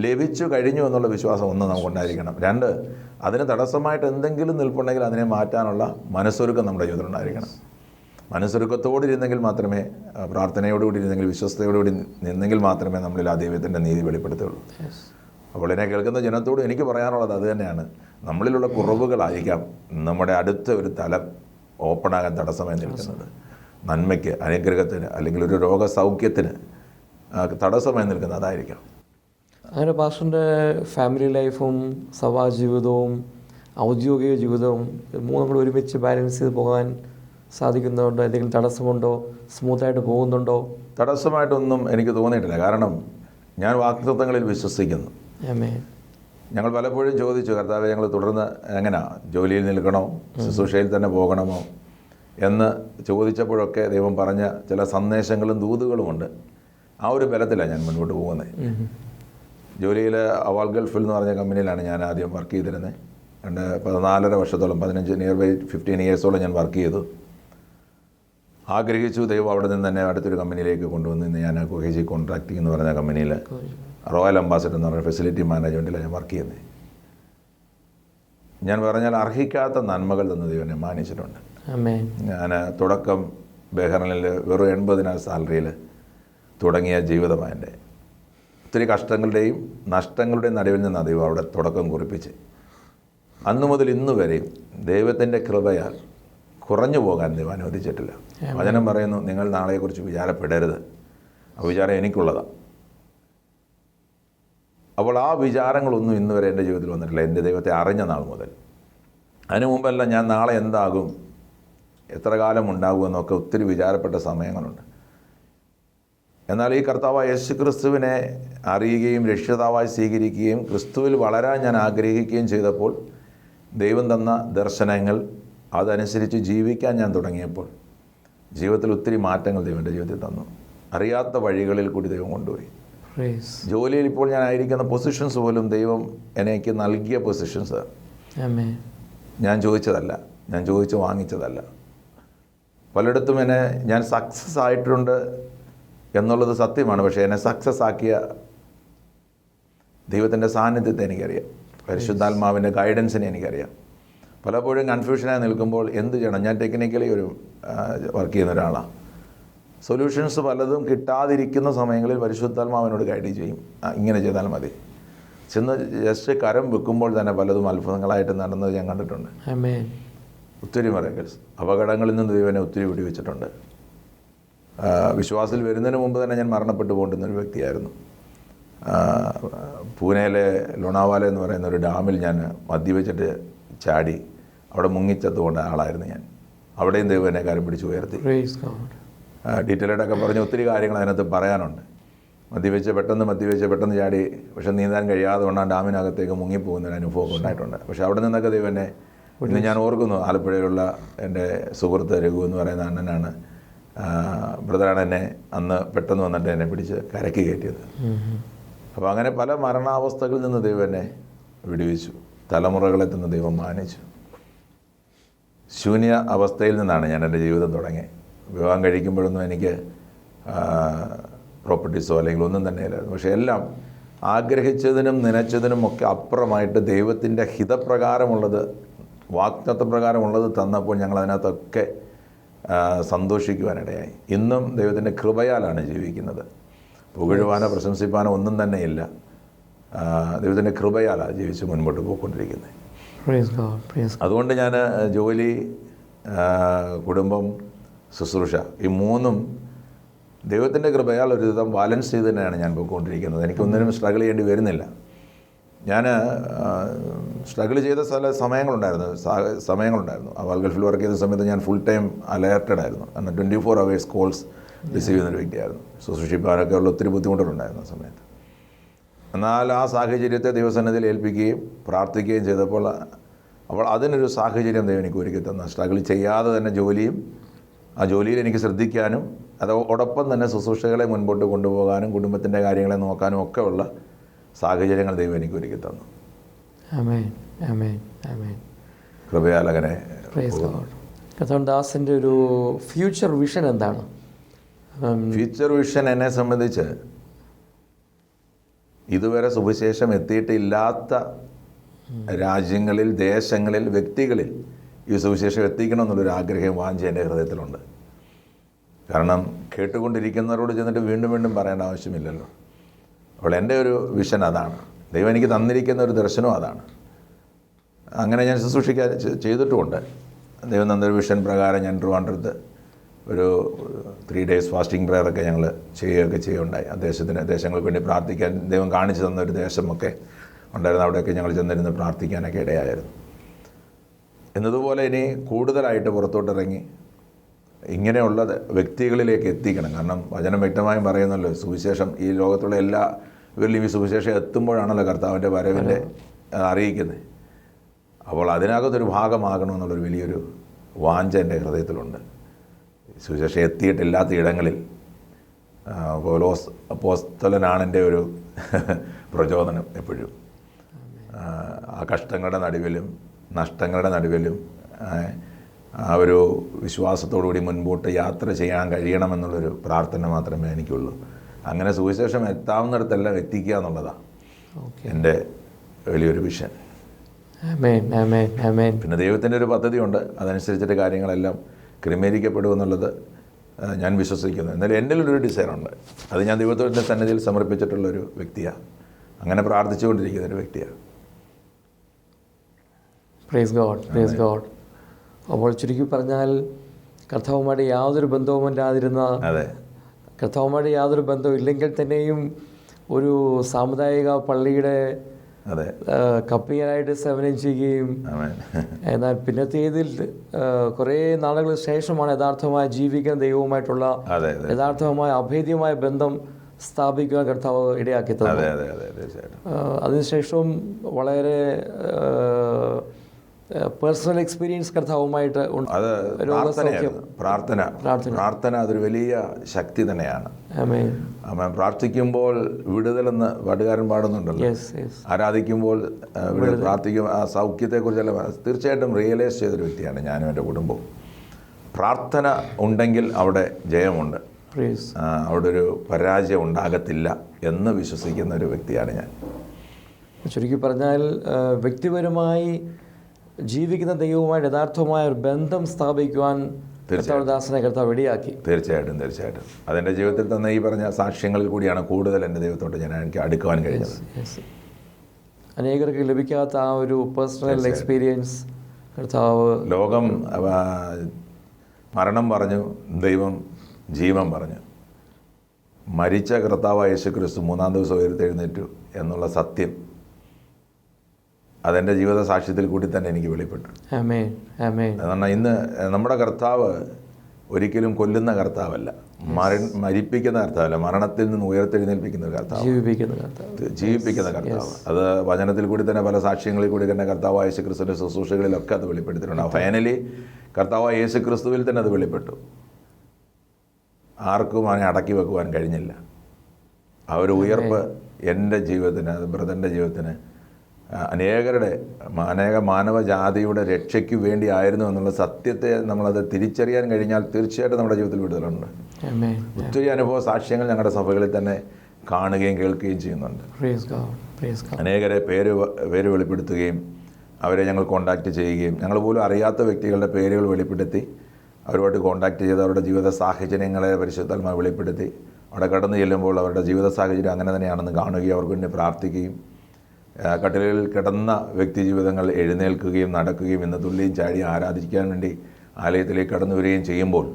ലഭിച്ചു കഴിഞ്ഞു എന്നുള്ള വിശ്വാസം ഒന്ന് നമുക്കുണ്ടായിരിക്കണം. രണ്ട്, അതിന് തടസ്സമായിട്ട് എന്തെങ്കിലും നിൽപ്പുണ്ടെങ്കിൽ അതിനെ മാറ്റാനുള്ള മനസ്സൊരുക്കം നമ്മുടെ ജീവിതത്തിൽ ഉണ്ടായിരിക്കണം. മനസ്സൊരുക്കത്തോടിരുന്നെങ്കിൽ മാത്രമേ, പ്രാർത്ഥനയോടുകൂടി ഇരുന്നെങ്കിൽ, വിശ്വസ്തയോടുകൂടി നിന്നെങ്കിൽ മാത്രമേ നമ്മളിൽ ആ ദൈവത്തിൻ്റെ നീതി വെളിപ്പെടുത്തുള്ളൂ. അപ്പോൾ എന്നെ കേൾക്കുന്ന ജനത്തോട് എനിക്ക് പറയാനുള്ളത് അത് തന്നെയാണ്. നമ്മളിലുള്ള കുറവുകളായിരിക്കാം നമ്മുടെ അടുത്ത ഒരു തലം ഓപ്പണാകാൻ തടസ്സമായി നിൽക്കുന്നത്. നന്മയ്ക്ക്, അനുഗ്രഹത്തിന്, അല്ലെങ്കിൽ ഒരു രോഗസൗഖ്യത്തിന് തടസ്സമായി നിൽക്കുന്നത് അതായിരിക്കാം. അങ്ങനെ പാസ്റ്ററിൻ്റെ ഫാമിലി ലൈഫും സഭാ ജീവിതവും ഔദ്യോഗിക ജീവിതവും മൂന്നും കൂടെ ഒരുമിച്ച് ബാലൻസ് ചെയ്ത് പോകാൻ സാധിക്കുന്നുണ്ടോ? എന്തെങ്കിലും തടസ്സമുണ്ടോ? സ്മൂത്തായിട്ട് പോകുന്നുണ്ടോ? തടസ്സമായിട്ടൊന്നും എനിക്ക് തോന്നിയിട്ടില്ല. കാരണം ഞാൻ വാഗ്ദത്തങ്ങളിൽ വിശ്വസിക്കുന്നു. ഞങ്ങൾ പലപ്പോഴും ചോദിച്ചു, കർത്താവേ, ഞങ്ങൾ തുടർന്ന് എങ്ങനെയാ, ജോലിയിൽ നിൽക്കണോ, ശുശ്രൂഷയിൽ തന്നെ പോകണമോ എന്ന് ചോദിച്ചപ്പോഴൊക്കെ ദൈവം പറഞ്ഞ ചില സന്ദേശങ്ങളും ദൂതുകളുമുണ്ട്. ആ ഒരു ബലത്തിലാണ് ഞാൻ മുൻപോട്ട് പോകുന്നത്. ജോലിയിൽ അവാൾ ഗൾഫിൽ എന്ന് പറഞ്ഞ കമ്പനിയിലാണ് ഞാൻ ആദ്യം വർക്ക് ചെയ്തിരുന്നത്. 14.5 വർഷത്തോളം, 15 ഇയേഴ്സോളം ഞാൻ വർക്ക് ചെയ്തു. ആഗ്രഹിച്ചു ദൈവം അവിടെ നിന്ന് തന്നെ അടുത്തൊരു കമ്പനിയിലേക്ക് കൊണ്ടുവന്ന് ഇന്ന് ഞാൻ കൊഹേജി കോൺട്രാക്റ്റിംഗ് എന്ന് പറഞ്ഞ കമ്പനിയിൽ റോയൽ അംബാസഡർ എന്ന് പറഞ്ഞ ഫെസിലിറ്റി മാനേജ്മെൻറ്റിലാണ് ഞാൻ വർക്ക് ചെയ്യുന്നത്. ഞാൻ പറഞ്ഞാൽ അർഹിക്കാത്ത നന്മകൾ തന്ന ദൈവം എന്നെ മാനിച്ചിട്ടുണ്ട്. ഞാൻ തുടക്കം ബഹ്റൈനിൽ വെറും 80,000 സാലറിയിൽ തുടങ്ങിയ ജീവിതമാണ് എൻ്റെ. ഒത്തിരി കഷ്ടങ്ങളുടെയും നഷ്ടങ്ങളുടെയും നടുവിൽ നിന്ന് ദൈവം അവിടെ തുടക്കം കുറിപ്പിച്ച് അന്നു മുതൽ ഇന്നു വരെയും ദൈവത്തിൻ്റെ കൃപയാൽ കുറഞ്ഞു പോകാൻ ദൈവം അനുവദിച്ചിട്ടില്ല. വചനം പറയുന്നു, നിങ്ങൾ നാളെക്കുറിച്ച് വിചാരപ്പെടരുത്, ആ വിചാരം എനിക്കുള്ളതാണ്. അപ്പോൾ ആ വിചാരങ്ങളൊന്നും ഇന്ന് വരെ എൻ്റെ ജീവിതത്തിൽ വന്നിട്ടില്ല, എൻ്റെ ദൈവത്തെ അറിഞ്ഞ നാൾ മുതൽ. അതിനു മുമ്പെല്ലാം ഞാൻ നാളെ എന്താകും, എത്ര കാലം ഉണ്ടാകുമെന്നൊക്കെ ഒത്തിരി വിചാരപ്പെട്ട സമയങ്ങളുണ്ട്. എന്നാൽ ഈ കർത്താവായ യേശു ക്രിസ്തുവിനെ അറിയുകയും രക്ഷിതാവായി സ്വീകരിക്കുകയും ക്രിസ്തുവിൽ വളരാൻ ഞാൻ ആഗ്രഹിക്കുകയും ചെയ്തപ്പോൾ ദൈവം തന്ന ദർശനങ്ങൾ അതനുസരിച്ച് ജീവിക്കാൻ ഞാൻ തുടങ്ങിയപ്പോൾ ജീവിതത്തിൽ ഒത്തിരി മാറ്റങ്ങൾ ദൈവൻ്റെ ജീവിതത്തിൽ തന്നു. അറിയാത്ത വഴികളിൽ കൂടി ദൈവം കൊണ്ടുപോയി. ജോലിയിൽ ഇപ്പോൾ ഞാൻ ആയിരിക്കുന്ന പൊസിഷൻസ് പോലും ദൈവം എനിക്ക് നൽകിയ പൊസിഷൻസ്. ഞാൻ ചോദിച്ചതല്ല, ഞാൻ ചോദിച്ച് വാങ്ങിച്ചതല്ല. പലയിടത്തും എന്നെ ഞാൻ സക്സസ് ആയിട്ടുണ്ട് എന്നുള്ളത് സത്യമാണ്. പക്ഷേ എന്നെ സക്സസ് ആക്കിയ ദൈവത്തിൻ്റെ സാന്നിധ്യത്തെ എനിക്കറിയാം, പരിശുദ്ധാത്മാവിൻ്റെ ഗൈഡൻസിനെ എനിക്കറിയാം. പലപ്പോഴും കൺഫ്യൂഷനായി നിൽക്കുമ്പോൾ എന്ത് ചെയ്യണം, ഞാൻ ടെക്നിക്കലി ഒരു വർക്ക് ചെയ്യുന്ന ഒരാളാണ്. സൊല്യൂഷൻസ് പലതും കിട്ടാതിരിക്കുന്ന സമയങ്ങളിൽ പരിശുദ്ധാത്മാവിനോട് ഗൈഡ് ചെയ്യും, ഇങ്ങനെ ചെയ്താൽ മതി. ചെന്ന് ജസ്റ്റ് കരം വെക്കുമ്പോൾ തന്നെ പലതും അത്ഭുതങ്ങളായിട്ട് നടന്നത് ഞാൻ കണ്ടിട്ടുണ്ട്. ഒത്തിരി മിറക്കിൾസ്, അപകടങ്ങളിൽ നിന്ന് ദൈവനെ ഒത്തിരി വിടുവിച്ചിട്ടുണ്ട്. വിശ്വാസത്തിൽ വരുന്നതിന് മുമ്പ് തന്നെ ഞാൻ മരണപ്പെട്ടു പോകേണ്ടുന്നൊരു വ്യക്തിയായിരുന്നു. പൂനെയിലെ ലോണാവാല എന്ന് പറയുന്ന ഒരു ഡാമിൽ ഞാൻ മദ്യവെച്ചിട്ട് ചാടി അവിടെ മുങ്ങിച്ചതുകൊണ്ട് ആളായിരുന്നു ഞാൻ. അവിടെയും ദൈവം എന്നെ കാര്യം പിടിച്ച് ഉയർത്തി. ഡീറ്റെയിൽഡൊക്കെ പറഞ്ഞ് ഒത്തിരി കാര്യങ്ങൾ അതിനകത്ത് പറയാനുണ്ട്. മദ്യവെച്ച് പെട്ടെന്ന് ചാടി, പക്ഷെ നീന്താൻ കഴിയാതെ കൊണ്ട് ആ ഡാമിനകത്തേക്ക് മുങ്ങിപ്പോകുന്നൊരു അനുഭവമൊക്കെ ഉണ്ടായിട്ടുണ്ട്. പക്ഷെ അവിടെ നിന്നൊക്കെ ദൈവം എന്നെ ഇന്ന് ഞാൻ ഓർക്കുന്നു, ആലപ്പുഴയിലുള്ള എൻ്റെ സുഹൃത്ത് രഘു എന്ന് പറയുന്ന അണ്ണനാണ്, ബ്രദറാണ് എന്നെ അന്ന് പെട്ടെന്ന് വന്നിട്ട് എന്നെ പിടിച്ച് കരയ്ക്ക് കയറ്റിയത്. അപ്പോൾ അങ്ങനെ പല മരണാവസ്ഥകളിൽ നിന്ന് ദൈവം എന്നെ വിടുവിച്ചു. തലമുറകളെ നിന്ന് ദൈവം മാനിച്ചു. ശൂന്യ അവസ്ഥയിൽ നിന്നാണ് ഞാൻ എൻ്റെ ജീവിതം തുടങ്ങിയത്. വിവാഹം കഴിക്കുമ്പോഴൊന്നും എനിക്ക് പ്രോപ്പർട്ടീസോ അല്ലെങ്കിൽ ഒന്നും തന്നെ ഇല്ലായിരുന്നു. പക്ഷേ എല്ലാം ആഗ്രഹിച്ചതിനും നനച്ചതിനും ഒക്കെ അപ്പുറമായിട്ട് ദൈവത്തിൻ്റെ ഹിതപ്രകാരമുള്ളത്, വാഗ്ദത്തപ്രകാരമുള്ളത് തന്നപ്പോൾ ഞങ്ങൾ അതിനകത്തൊക്കെ സന്തോഷിക്കുവാനിടയായി. ഇന്നും ദൈവത്തിൻ്റെ കൃപയാലാണ് ജീവിക്കുന്നത്. പുകഴുവാനോ പ്രശംസിപ്പാനോ ഒന്നും തന്നെയില്ല. ദൈവത്തിൻ്റെ കൃപയാലാണ് ജീവിച്ച് മുൻപോട്ട് പോയിക്കൊണ്ടിരിക്കുന്നത്. അതുകൊണ്ട് ഞാൻ ജോലി, കുടുംബം, ശുശ്രൂഷ, ഈ മൂന്നും ദൈവത്തിൻ്റെ കൃപയാൽ ഒരു വിധം ബാലൻസ് ചെയ്ത് തന്നെയാണ് ഞാൻ പോയിക്കൊണ്ടിരിക്കുന്നത്. എനിക്കൊന്നിനും സ്ട്രഗിൾ ചെയ്യേണ്ടി വരുന്നില്ല. ഞാൻ സ്ട്രഗിൾ ചെയ്ത സമയങ്ങളുണ്ടായിരുന്നു. ഗൾഫിൽ വർക്ക് ചെയ്ത സമയത്ത് ഞാൻ ഫുൾ ടൈം അലേർട്ടഡ് ആയിരുന്നു. കാരണം 24 hours കോൾസ് റിസീവ് ചെയ്യുന്നൊരു വ്യക്തിയായിരുന്നു. ശുശ്രൂഷിപ്പാനൊക്കെ ഉള്ള ഒത്തിരി ബുദ്ധിമുട്ടുകളുണ്ടായിരുന്നു ആ സമയത്ത്. എന്നാൽ ആ സാഹചര്യത്തെ ദൈവസന്നിധിയിൽ ഏൽപ്പിക്കുകയും പ്രാർത്ഥിക്കുകയും ചെയ്തപ്പോൾ അതിനൊരു സാഹചര്യം ദൈവം എനിക്ക് ഒരുക്കി തന്ന, സ്ട്രഗിൾ ചെയ്യാതെ തന്നെ ജോലിയും, ആ ജോലിയിൽ എനിക്ക് ശ്രദ്ധിക്കാനും അതോടൊപ്പം തന്നെ ശുശ്രൂഷകളെ മുൻപോട്ട് കൊണ്ടുപോകാനും കുടുംബത്തിൻ്റെ കാര്യങ്ങളെ നോക്കാനും ഒക്കെ ഉള്ള സാഹചര്യങ്ങൾ ദൈവം എനിക്ക് ഒരുക്കി തന്നു. കൃപയാൽ അങ്ങനെ. ദാസിൻ്റെ ഒരു ഫ്യൂച്ചർ വിഷൻ എന്താണ്? ഫ്യൂച്ചർ വിഷൻ എന്നെ സംബന്ധിച്ച് ഇതുവരെ സുവിശേഷം എത്തിയിട്ടില്ലാത്ത രാജ്യങ്ങളിൽ, ദേശങ്ങളിൽ, വ്യക്തികളിൽ ഈ സുവിശേഷം എത്തിക്കണമെന്നുള്ളൊരു ആഗ്രഹം, വാഞ്ച എൻ്റെ ഹൃദയത്തിലുണ്ട്. കാരണം കേട്ടുകൊണ്ടിരിക്കുന്നവരോട് ചെന്നിട്ട് വീണ്ടും വീണ്ടും പറയേണ്ട ആവശ്യമില്ലല്ലോ. അപ്പോൾ എൻ്റെ ഒരു വിഷൻ അതാണ്. ദൈവം എനിക്ക് തന്നിരിക്കുന്ന ഒരു ദർശനവും അതാണ്. അങ്ങനെ ഞാൻ ശുശ്രൂഷിക്കാൻ ചെയ്തിട്ടുമുണ്ട്. ദൈവം തന്നൊരു വിഷൻ പ്രകാരം ഞാൻ ട്രിവാൻഡ്രത്ത് ഒരു 3 days ഫാസ്റ്റിംഗ് പ്രെയറൊക്കെ ഞങ്ങൾ ചെയ്യുകയുണ്ടായി. ദേശങ്ങൾക്ക് വേണ്ടി പ്രാർത്ഥിക്കാൻ ദൈവം കാണിച്ചു തന്ന ഒരു ദേശമൊക്കെ ഉണ്ടായിരുന്നു. അവിടെയൊക്കെ ഞങ്ങൾ ചെന്നിരുന്ന് പ്രാർത്ഥിക്കാനൊക്കെ ഇടയായിരുന്നു. എന്നതുപോലെ ഇനി കൂടുതലായിട്ട് പുറത്തോട്ടിറങ്ങി ഇങ്ങനെയുള്ള വ്യക്തികളിലേക്ക് എത്തിക്കണം. കാരണം വചനം വ്യക്തമായും പറയുന്നല്ലോ, സുവിശേഷം ഈ ലോകത്തുള്ള എല്ലാവരിലും ഈ സുവിശേഷം എത്തുമ്പോഴാണല്ലോ കർത്താവിൻ്റെ വരവിൻ്റെ അറിയിക്കുന്നത്. അപ്പോൾ അതിനകത്തൊരു ഭാഗമാകണമെന്നുള്ളൊരു വലിയൊരു വാഞ്ച എൻ്റെ ഹൃദയത്തിലുണ്ട്. സുവിശേഷം എത്തിയിട്ടില്ലാത്ത ഇടങ്ങളിൽ പൗലോസ് അപ്പോസ്തലനാണ് എൻ്റെ ഒരു പ്രചോദനം എപ്പോഴും. ആ കഷ്ടങ്ങളുടെ നടുവിലും നഷ്ടങ്ങളുടെ നടുവിലും ആ ഒരു വിശ്വാസത്തോടുകൂടി മുൻപോട്ട് യാത്ര ചെയ്യാൻ കഴിയണമെന്നുള്ളൊരു പ്രാർത്ഥന മാത്രമേ എനിക്കുള്ളൂ. അങ്ങനെ സുവിശേഷം എത്താവുന്നിടത്തെല്ലാം എത്തിക്കുക എന്നുള്ളതാണ് എൻ്റെ വലിയൊരു വിഷൻ. പിന്നെ ദൈവത്തിൻ്റെ ഒരു പദ്ധതിയുണ്ട്, അതനുസരിച്ചിട്ട് കാര്യങ്ങളെല്ലാം ക്രമീകരിക്കപ്പെടുമെന്നുള്ളത് ഞാൻ വിശ്വസിക്കുന്നു. എന്നാലും എന്നിലൊരു ഡിസൈനുണ്ട്, അത് ഞാൻ ദൈവത്തിൻ്റെ സന്നിധിയിൽ സമർപ്പിച്ചിട്ടുള്ളൊരു വ്യക്തിയാണ്. അങ്ങനെ പ്രാർത്ഥിച്ചുകൊണ്ടിരിക്കുന്നൊരു വ്യക്തിയാണ്. Praise God. അപ്പോൾ ചുരുക്കി പറഞ്ഞാൽ കർത്താവുമായിട്ട് യാതൊരു ബന്ധവുമില്ലാതിരുന്ന, കർത്താവുമായിട്ട് യാതൊരു ബന്ധവും ഇല്ലെങ്കിൽ തന്നെയും ഒരു സാമുദായിക പള്ളിയുടെ കപ്പിയായിട്ട് സേവനം ചെയ്യുകയും, എന്നാൽ പിന്നത്തേതിൽ കുറേ നാളുകൾക്ക് ശേഷമാണ് യഥാർത്ഥമായി ജീവിക്കുന്ന ദൈവവുമായിട്ടുള്ള യഥാർത്ഥമായ അഭേദ്യമായ ബന്ധം സ്ഥാപിക്കുവാൻ കർത്താവ് ഇടയാക്കി തന്നു. അതിനുശേഷവും വളരെ പേഴ്സണൽ എക്സ്പീരിയൻസ് കർത്താവുമായിട്ട് പ്രാർത്ഥന അതൊരു വലിയ ശക്തി തന്നെയാണ്. പ്രാർത്ഥിക്കുമ്പോൾ വിടുതലെന്ന് പാട്ടുകാരൻ പാടുന്നുണ്ടല്ലോ, ആരാധിക്കുമ്പോൾ പ്രാർത്ഥിക്കും. ആ സൗഖ്യത്തെക്കുറിച്ചല്ല, തീർച്ചയായിട്ടും റിയലൈസ് ചെയ്തൊരു വ്യക്തിയാണ് ഞാനും എൻ്റെ കുടുംബവും. പ്രാർത്ഥന ഉണ്ടെങ്കിൽ അവിടെ ജയമുണ്ട്, അവിടെ ഒരു പരാജയം ഉണ്ടാകത്തില്ല എന്ന് വിശ്വസിക്കുന്ന ഒരു വ്യക്തിയാണ് ഞാൻ. ചുരുക്കി പറഞ്ഞാൽ വ്യക്തിപരമായി ജീവിക്കുന്ന ദൈവവുമായിട്ട് യഥാർത്ഥമായ ഒരു ബന്ധം സ്ഥാപിക്കുവാൻ ദാസനെ കർത്താവ് ഇടയാക്കി. തീർച്ചയായിട്ടും അതെൻ്റെ ജീവിതത്തിൽ തന്നെ ഈ പറഞ്ഞ സാക്ഷ്യങ്ങളിൽ കൂടിയാണ് കൂടുതൽ എൻ്റെ ദൈവത്തോട്ട് എനിക്ക് അടുക്കുവാൻ കഴിഞ്ഞത്. അനേകർക്ക് ലഭിക്കാത്ത ആ ഒരു പേഴ്സണൽ എക്സ്പീരിയൻസ് കർത്താവ്. ലോകം മരണം പറഞ്ഞു, ദൈവം ജീവൻ പറഞ്ഞു. മരിച്ച കർത്താവായ യേശുക്രിസ്തു 3-ാം ദിവസം ഉയർത്തെഴുന്നേറ്റു എന്നുള്ള സത്യം അതെൻ്റെ ജീവിത സാക്ഷ്യത്തിൽ കൂടി തന്നെ എനിക്ക് വെളിപ്പെട്ടു. കാരണം ഇന്ന് നമ്മുടെ കർത്താവ് ഒരിക്കലും കൊല്ലുന്ന കർത്താവല്ല. മരിപ്പിക്കുന്ന കർത്താവല്ല, മരണത്തിൽ നിന്ന് ഉയർത്തെഴുന്നേൽപ്പിക്കുന്ന കർത്താവ്, ജീവിപ്പിക്കുന്ന കർത്താവ്. അത് വചനത്തിൽ കൂടി തന്നെ പല സാക്ഷ്യങ്ങളിൽ കൂടി തന്നെ കർത്താവായ യേശുക്രിസ്തുവിൻ്റെ ശുശ്രൂഷകളിലൊക്കെ അത് വെളിപ്പെടുത്തിയിട്ടുണ്ടാവും. ഫൈനലി കർത്താവായ യേശുക്രിസ്തുവിൽ തന്നെ അത് വെളിപ്പെട്ടു. ആർക്കും അവനെ അടക്കി വെക്കുവാൻ കഴിഞ്ഞില്ല. ആ ഒരു ഉയർപ്പ് എൻ്റെ ജീവിതത്തിന്, അത് ബ്രദറിൻ്റെ ജീവിതത്തിന്, അനേക മാനവജാതിയുടെ രക്ഷയ്ക്ക് വേണ്ടി ആയിരുന്നു എന്നുള്ള സത്യത്തെ നമ്മളത് തിരിച്ചറിയാൻ കഴിഞ്ഞാൽ തീർച്ചയായിട്ടും നമ്മുടെ ജീവിതത്തിൽ വിടുതലുണ്ട്. ഒത്തിരി അനുഭവ സാക്ഷ്യങ്ങൾ ഞങ്ങളുടെ സഭകളിൽ തന്നെ കാണുകയും കേൾക്കുകയും ചെയ്യുന്നുണ്ട്. അനേകരെ പേര് വെളിപ്പെടുത്തുകയും അവരെ ഞങ്ങൾ കോണ്ടാക്റ്റ് ചെയ്യുകയും, ഞങ്ങൾ പോലും അറിയാത്ത വ്യക്തികളുടെ പേരുകൾ വെളിപ്പെടുത്തി അവരുമായിട്ട് കോണ്ടാക്റ്റ് ചെയ്ത് അവരുടെ ജീവിത സാഹചര്യങ്ങളെ പരിശുദ്ധാത്മാവ് വെളിപ്പെടുത്തി അവിടെ കടന്നു ചെല്ലുമ്പോൾ അവരുടെ ജീവിത സാഹചര്യം അങ്ങനെ തന്നെയാണെന്ന് കാണുകയും അവർക്ക് വേണ്ടി പ്രാർത്ഥിക്കുകയും, കട്ടിലിൽ കിടന്ന വ്യക്തി ജീവിതങ്ങൾ എഴുന്നേൽക്കുകയും നടക്കുകയും ഇന്ന് തുള്ളിയും ചാടി ആരാധിക്കാൻ വേണ്ടി ആലയത്തിലേക്ക് കടന്നു വരികയും ചെയ്യുമ്പോൾ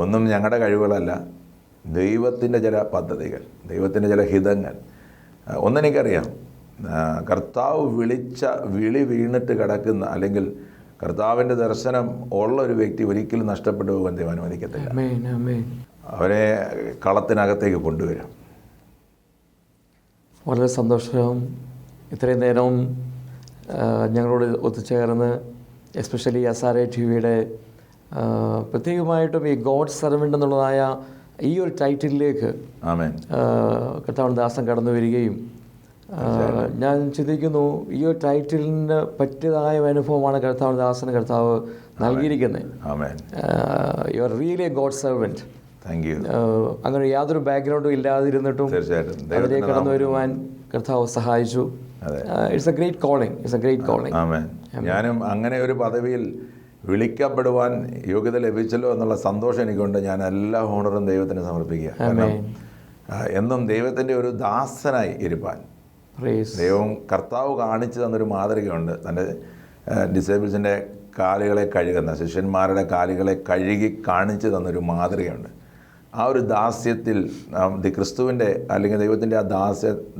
ഒന്നും ഞങ്ങളുടെ കഴിവുകളല്ല, ദൈവത്തിൻ്റെ ചില പദ്ധതികൾ, ദൈവത്തിൻ്റെ ചില ഹിതങ്ങൾ. ഒന്നെനിക്കറിയാം, കർത്താവ് വിളിച്ച വിളി വീണിട്ട് കിടക്കുന്ന, അല്ലെങ്കിൽ കർത്താവിൻ്റെ ദർശനം ഉള്ള ഒരു വ്യക്തി ഒരിക്കലും നഷ്ടപ്പെട്ടു പോകാൻ ദൈവം അനുവദിക്കത്തില്ല. അവരെ കളത്തിനകത്തേക്ക് കൊണ്ടുവരാം. വളരെ സന്തോഷം. ഇത്രയും നേരം ഞങ്ങളോട് ഒത്തുചേർന്ന്, എസ്പെഷ്യലി SRA TV-യുടെ പ്രത്യേകമായിട്ടും ഈ ഗോഡ് സെർവൻ്റ് എന്നുള്ളതായ ഈ ഒരു ടൈറ്റിലേക്ക് കർത്താവിൻ്റെ ദാസൻ കടന്നു വരികയും, ഞാൻ ചിന്തിക്കുന്നു ഈ ഒരു ടൈറ്റിലിന് പറ്റിയതായ അനുഭവമാണ് കർത്താവിൻ്റെ ദാസന് കർത്താവ് നൽകിയിരിക്കുന്നത്. You are really A God servant. അങ്ങനെ യാതൊരു ബാക്ക്ഗ്രൗണ്ടും ഇല്ലാതിരുന്നിട്ടും അതിലേക്ക് കടന്നു വരുവാൻ കർത്താവ് സഹായിച്ചു. It's A great calling, it's A great calling. ഞാനും അങ്ങനെ ഒരു പദവിയിൽ വിളിക്കപ്പെടുവാൻ യോഗ്യത ലഭിച്ചല്ലോ എന്നുള്ള സന്തോഷം എനിക്കുണ്ട്. ഞാൻ എല്ലാ ഹോണറും ദൈവത്തിന് സമർപ്പിക്കുക. കാരണം എന്നും ദൈവത്തിൻ്റെ ഒരു ദാസനായി ഇരുപ്പാൻ ദൈവം കർത്താവ് കാണിച്ചു തന്നൊരു മാതൃകയുണ്ട്. തൻ്റെ ഡിസേബിൾസിൻ്റെ കാലുകളെ കഴുകുന്ന ശിഷ്യന്മാരുടെ കാലുകളെ കഴുകി കാണിച്ചു തന്നൊരു മാതൃകയുണ്ട്. ആ ഒരു ദാസ്യത്തിൽ ക്രിസ്തുവിൻ്റെ അല്ലെങ്കിൽ ദൈവത്തിൻ്റെ ആ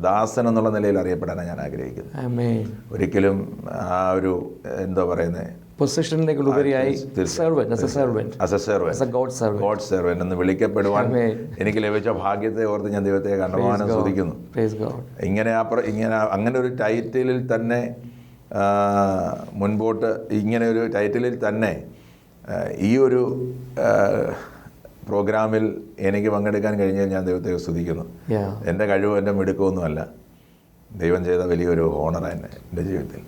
ദാസൻ എന്നുള്ള നിലയിൽ അറിയപ്പെടാനാണ് ഞാൻ ആഗ്രഹിക്കുന്നത്. ഒരിക്കലും ആ ഒരു എന്താ പറയുന്നത് പൊസിഷനിലേക്കുപരിയായി ഗോഡ് സെർവന്റ് എന്ന് വിളിക്കപ്പെടുവാൻ എനിക്ക് ലഭിച്ച ഭാഗ്യത്തെ ഓർത്ത് ഞാൻ ദൈവത്തെ കണ്ടമാനം സ്തുതിക്കുന്നു. അങ്ങനെ ഒരു ടൈറ്റിലിൽ തന്നെ മുൻപോട്ട് ഇങ്ങനെ ഒരു ടൈറ്റിലിൽ തന്നെ ഈ ഒരു പ്രോഗ്രാമിൽ എനിക്ക് പങ്കെടുക്കാൻ കഴിഞ്ഞാൽ ഞാൻ ദൈവത്തെ സ്തുതിക്കുന്നു. എൻ്റെ കഴിവ് എൻ്റെ മിടുക്കമൊന്നുമല്ല, ദൈവം ചെയ്ത വലിയൊരു ഹോണറാണ് എൻ്റെ ജീവിതത്തിൽ.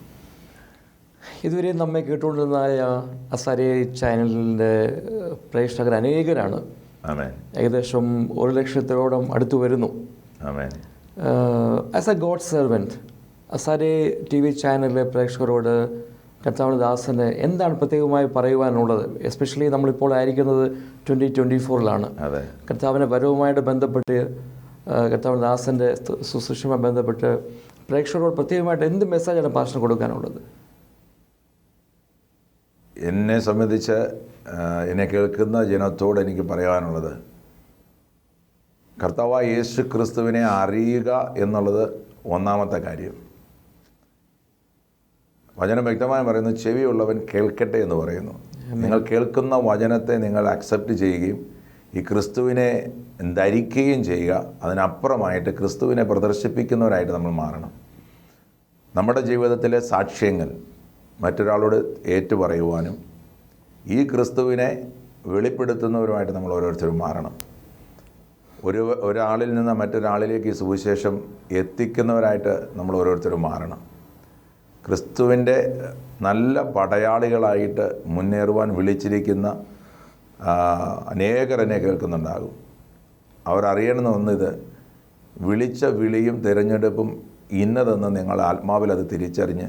ഇതുവരെ നമ്മെ കേട്ടുകൊണ്ടിരുന്നതായ SRA ചാനലിൻ്റെ പ്രേക്ഷകർ അനേകരാണ്. ഏകദേശം 1,00,000-ഓളം അടുത്തു വരുന്നു. As A God servant SRA TV ചാനലിലെ പ്രേക്ഷകരോട് കർത്താവിൻ്റെ ദാസന് എന്താണ് പ്രത്യേകമായി പറയുവാനുള്ളത്? എസ്പെഷ്യലി നമ്മളിപ്പോൾ ആയിരിക്കുന്നത് 2024-ലാണ്. കർത്താവിൻ്റെ വരവുമായിട്ട് ബന്ധപ്പെട്ട്, കർത്താവിൻ്റെ ദാസൻ്റെ ശുശ്രൂഷയുമായി ബന്ധപ്പെട്ട് പ്രേക്ഷകരോട് പ്രത്യേകമായിട്ട് എന്ത് മെസ്സേജാണ് പാസ്റ്റർ കൊടുക്കാനുള്ളത്? എന്നെ സംബന്ധിച്ച് എന്നെ കേൾക്കുന്ന ജനത്തോട് എനിക്ക് പറയാനുള്ളത്, കർത്താവായ യേശു ക്രിസ്തുവിനെ അറിയുക എന്നുള്ളത് ഒന്നാമത്തെ കാര്യം. വചനം വ്യക്തമായി പറയുന്നു, ചെവിയുള്ളവൻ കേൾക്കട്ടെ എന്ന് പറയുന്നു. നിങ്ങൾ കേൾക്കുന്ന വചനത്തെ നിങ്ങൾ അക്സെപ്റ്റ് ചെയ്യുകയും ഈ ക്രിസ്തുവിനെ ധരിക്കുകയും ചെയ്യുക. അതിനപ്പുറമായിട്ട് ക്രിസ്തുവിനെ പ്രദർശിപ്പിക്കുന്നവരായിട്ട് നമ്മൾ മാറണം. നമ്മുടെ ജീവിതത്തിലെ സാക്ഷ്യങ്ങൾ മറ്റൊരാളോട് ഏറ്റുപറയുവാനും ഈ ക്രിസ്തുവിനെ വെളിപ്പെടുത്തുന്നവരുമായിട്ട് നമ്മൾ ഓരോരുത്തരും മാറണം. ഒരാളിൽ നിന്ന് മറ്റൊരാളിലേക്ക് ഈ സുവിശേഷം എത്തിക്കുന്നവരായിട്ട് നമ്മൾ ഓരോരുത്തരും മാറണം. ക്രിസ്തുവിൻ്റെ നല്ല പടയാളികളായിട്ട് മുന്നേറുവാൻ വിളിച്ചിരിക്കുന്ന അനേകർ എന്നെ കേൾക്കുന്നുണ്ടാകും. അവരറിയണമെന്ന് ഒന്നിത്, വിളിച്ച വിളിയും തിരഞ്ഞെടുപ്പും ഇന്നതെന്ന് നിങ്ങൾ ആത്മാവിൽ അത് തിരിച്ചറിഞ്ഞ്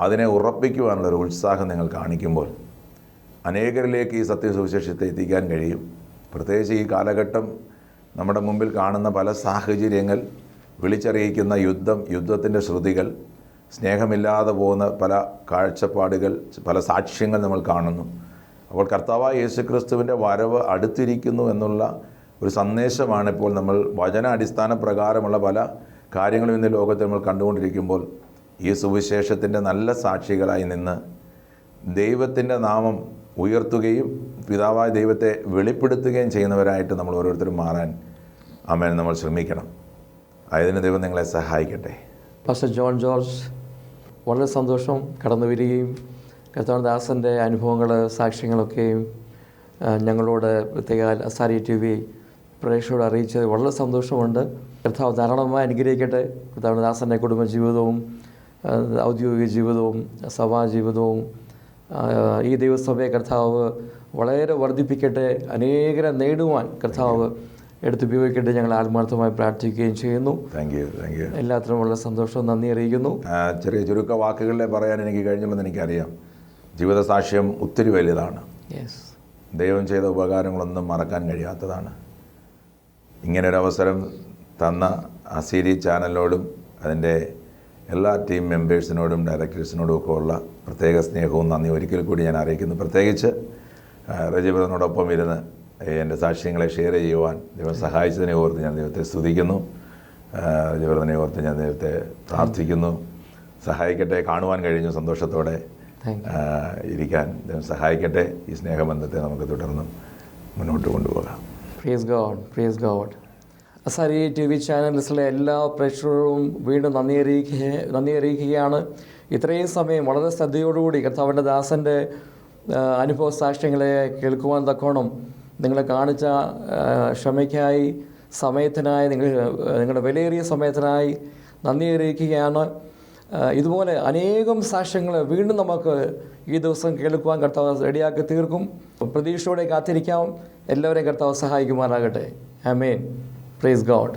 അതിനെ ഉറപ്പിക്കുവാനുള്ളൊരു ഉത്സാഹം നിങ്ങൾ കാണിക്കുമ്പോൾ അനേകരിലേക്ക് ഈ സത്യസുവിശേഷത്തെ എത്തിക്കാൻ കഴിയും. പ്രത്യേകിച്ച് ഈ കാലഘട്ടം നമ്മുടെ മുമ്പിൽ കാണുന്ന പല സാഹചര്യങ്ങൾ, വിളിച്ചറിയിക്കുന്ന യുദ്ധത്തിൻ്റെ ശ്രുതികൾ, സ്നേഹമില്ലാതെ പോകുന്ന പല കാഴ്ചപ്പാടുകൾ, പല സാക്ഷ്യങ്ങൾ നമ്മൾ കാണുന്നു. അപ്പോൾ കർത്താവായ യേശുക്രിസ്തുവിൻ്റെ വരവ് അടുത്തിരിക്കുന്നു എന്നുള്ള ഒരു സന്ദേശമാണ് ഇപ്പോൾ നമ്മൾ വചനാടിസ്ഥാന പ്രകാരമുള്ള പല കാര്യങ്ങളും ഇന്ന് ലോകത്ത് നമ്മൾ കണ്ടുകൊണ്ടിരിക്കുമ്പോൾ ഈ സുവിശേഷത്തിൻ്റെ നല്ല സാക്ഷികളായി നിന്ന് ദൈവത്തിൻ്റെ നാമം ഉയർത്തുകയും പിതാവായ ദൈവത്തെ വെളിപ്പെടുത്തുകയും ചെയ്യുന്നവരായിട്ട് നമ്മൾ ഓരോരുത്തരും മാറാൻ ആമേൻ നമ്മൾ ശ്രമിക്കണം. അതിന് ദൈവം നിങ്ങളെ സഹായിക്കട്ടെ. പാസ്റ്റർ ജോൺ ജോർജ്, വളരെ സന്തോഷം കടന്നു വരികയും കർത്താവിൻ്റെ ദാസൻ്റെ അനുഭവങ്ങൾ സാക്ഷ്യങ്ങളൊക്കെയും ഞങ്ങളോട് പ്രത്യേക അസാരി TV പ്രേക്ഷകരോട് അറിയിച്ചത് വളരെ സന്തോഷമുണ്ട്. കർത്താവ് ധാരാളമായി അനുഗ്രഹിക്കട്ടെ. കർത്താവിൻ്റെ ദാസൻ്റെ കുടുംബജീവിതവും ഔദ്യോഗിക ജീവിതവും സഭാ ജീവിതവും ഈ ദൈവസഭയെ കർത്താവ് വളരെ വർദ്ധിപ്പിക്കട്ടെ. അനേകരെ നേടുവാൻ കർത്താവ് എടുത്തുപയോഗിക്കട്ടെ. ഞങ്ങൾ ആത്മാർത്ഥമായി പ്രാർത്ഥിക്കുകയും ചെയ്യുന്നു. Thank you. എല്ലാത്തിനും വളരെ സന്തോഷവും നന്ദി അറിയിക്കുന്നു. ചെറിയ ചുരുക്ക വാക്കുകളിലെ പറയാൻ എനിക്ക് കഴിഞ്ഞുള്ളതെന്ന് എനിക്കറിയാം. ജീവിത സാക്ഷ്യം ഒത്തിരി വലുതാണ്. ദൈവം ചെയ്ത ഉപകാരങ്ങളൊന്നും മറക്കാൻ കഴിയാത്തതാണ്. ഇങ്ങനൊരവസരം തന്ന അസീരി ചാനലിനോടും അതിൻ്റെ എല്ലാ ടീം മെമ്പേഴ്സിനോടും ഡയറക്ടേഴ്സിനോടും ഒക്കെ ഉള്ള പ്രത്യേക സ്നേഹവും നന്ദി ഒരിക്കൽ കൂടി ഞാൻ അറിയിക്കുന്നു. പ്രത്യേകിച്ച് റജീബ്രദറിനോടൊപ്പം ഇരുന്ന് എൻ്റെ സാക്ഷ്യങ്ങളെ ഷെയർ ചെയ്യുവാൻ ദൈവം സഹായിച്ചതിനെ ഓർത്ത് ഞാൻ ദൈവത്തെ സ്തുതിക്കുന്നു. റജീബ്രദറിനെ ഓർത്ത് ഞാൻ ദൈവത്തെ പ്രാർത്ഥിക്കുന്നു. സഹായിക്കട്ടെ. കാണുവാൻ കഴിഞ്ഞു സന്തോഷത്തോടെ ഇരിക്കാൻ ദൈവം സഹായിക്കട്ടെ. ഈ സ്നേഹബന്ധത്തെ നമുക്ക് തുടർന്നും മുന്നോട്ട് കൊണ്ടുപോകാം. Praise God. അസാരി TV ചാനൽസിലെ എല്ലാ പ്രേക്ഷകരും വീണ്ടും നന്ദി അറിയിക്കുകയാണ്. ഇത്രയും സമയം വളരെ ശ്രദ്ധയോടുകൂടി കർത്താവിൻ്റെ ദാസൻ്റെ അനുഭവ സാക്ഷ്യങ്ങളെ കേൾക്കുവാൻ തക്കോണം നിങ്ങളെ കാണിച്ച ക്ഷമയ്ക്കായി, സമയത്തിനായി, നിങ്ങളുടെ വിലയേറിയ സമയത്തിനായി നന്ദി അറിയിക്കുകയാണ്. ഇതുപോലെ അനേകം സാക്ഷ്യങ്ങൾ വീണ്ടും നമുക്ക് ഈ ദിവസം കേൾക്കുവാൻ കർത്താവ് റെഡിയാക്കി തീർക്കും. പ്രതീക്ഷയോടെ കാത്തിരിക്കാം. എല്ലാവരെയും കർത്താവ് സഹായിക്കുമാറാകട്ടെ. ആമേൻ. Praise God.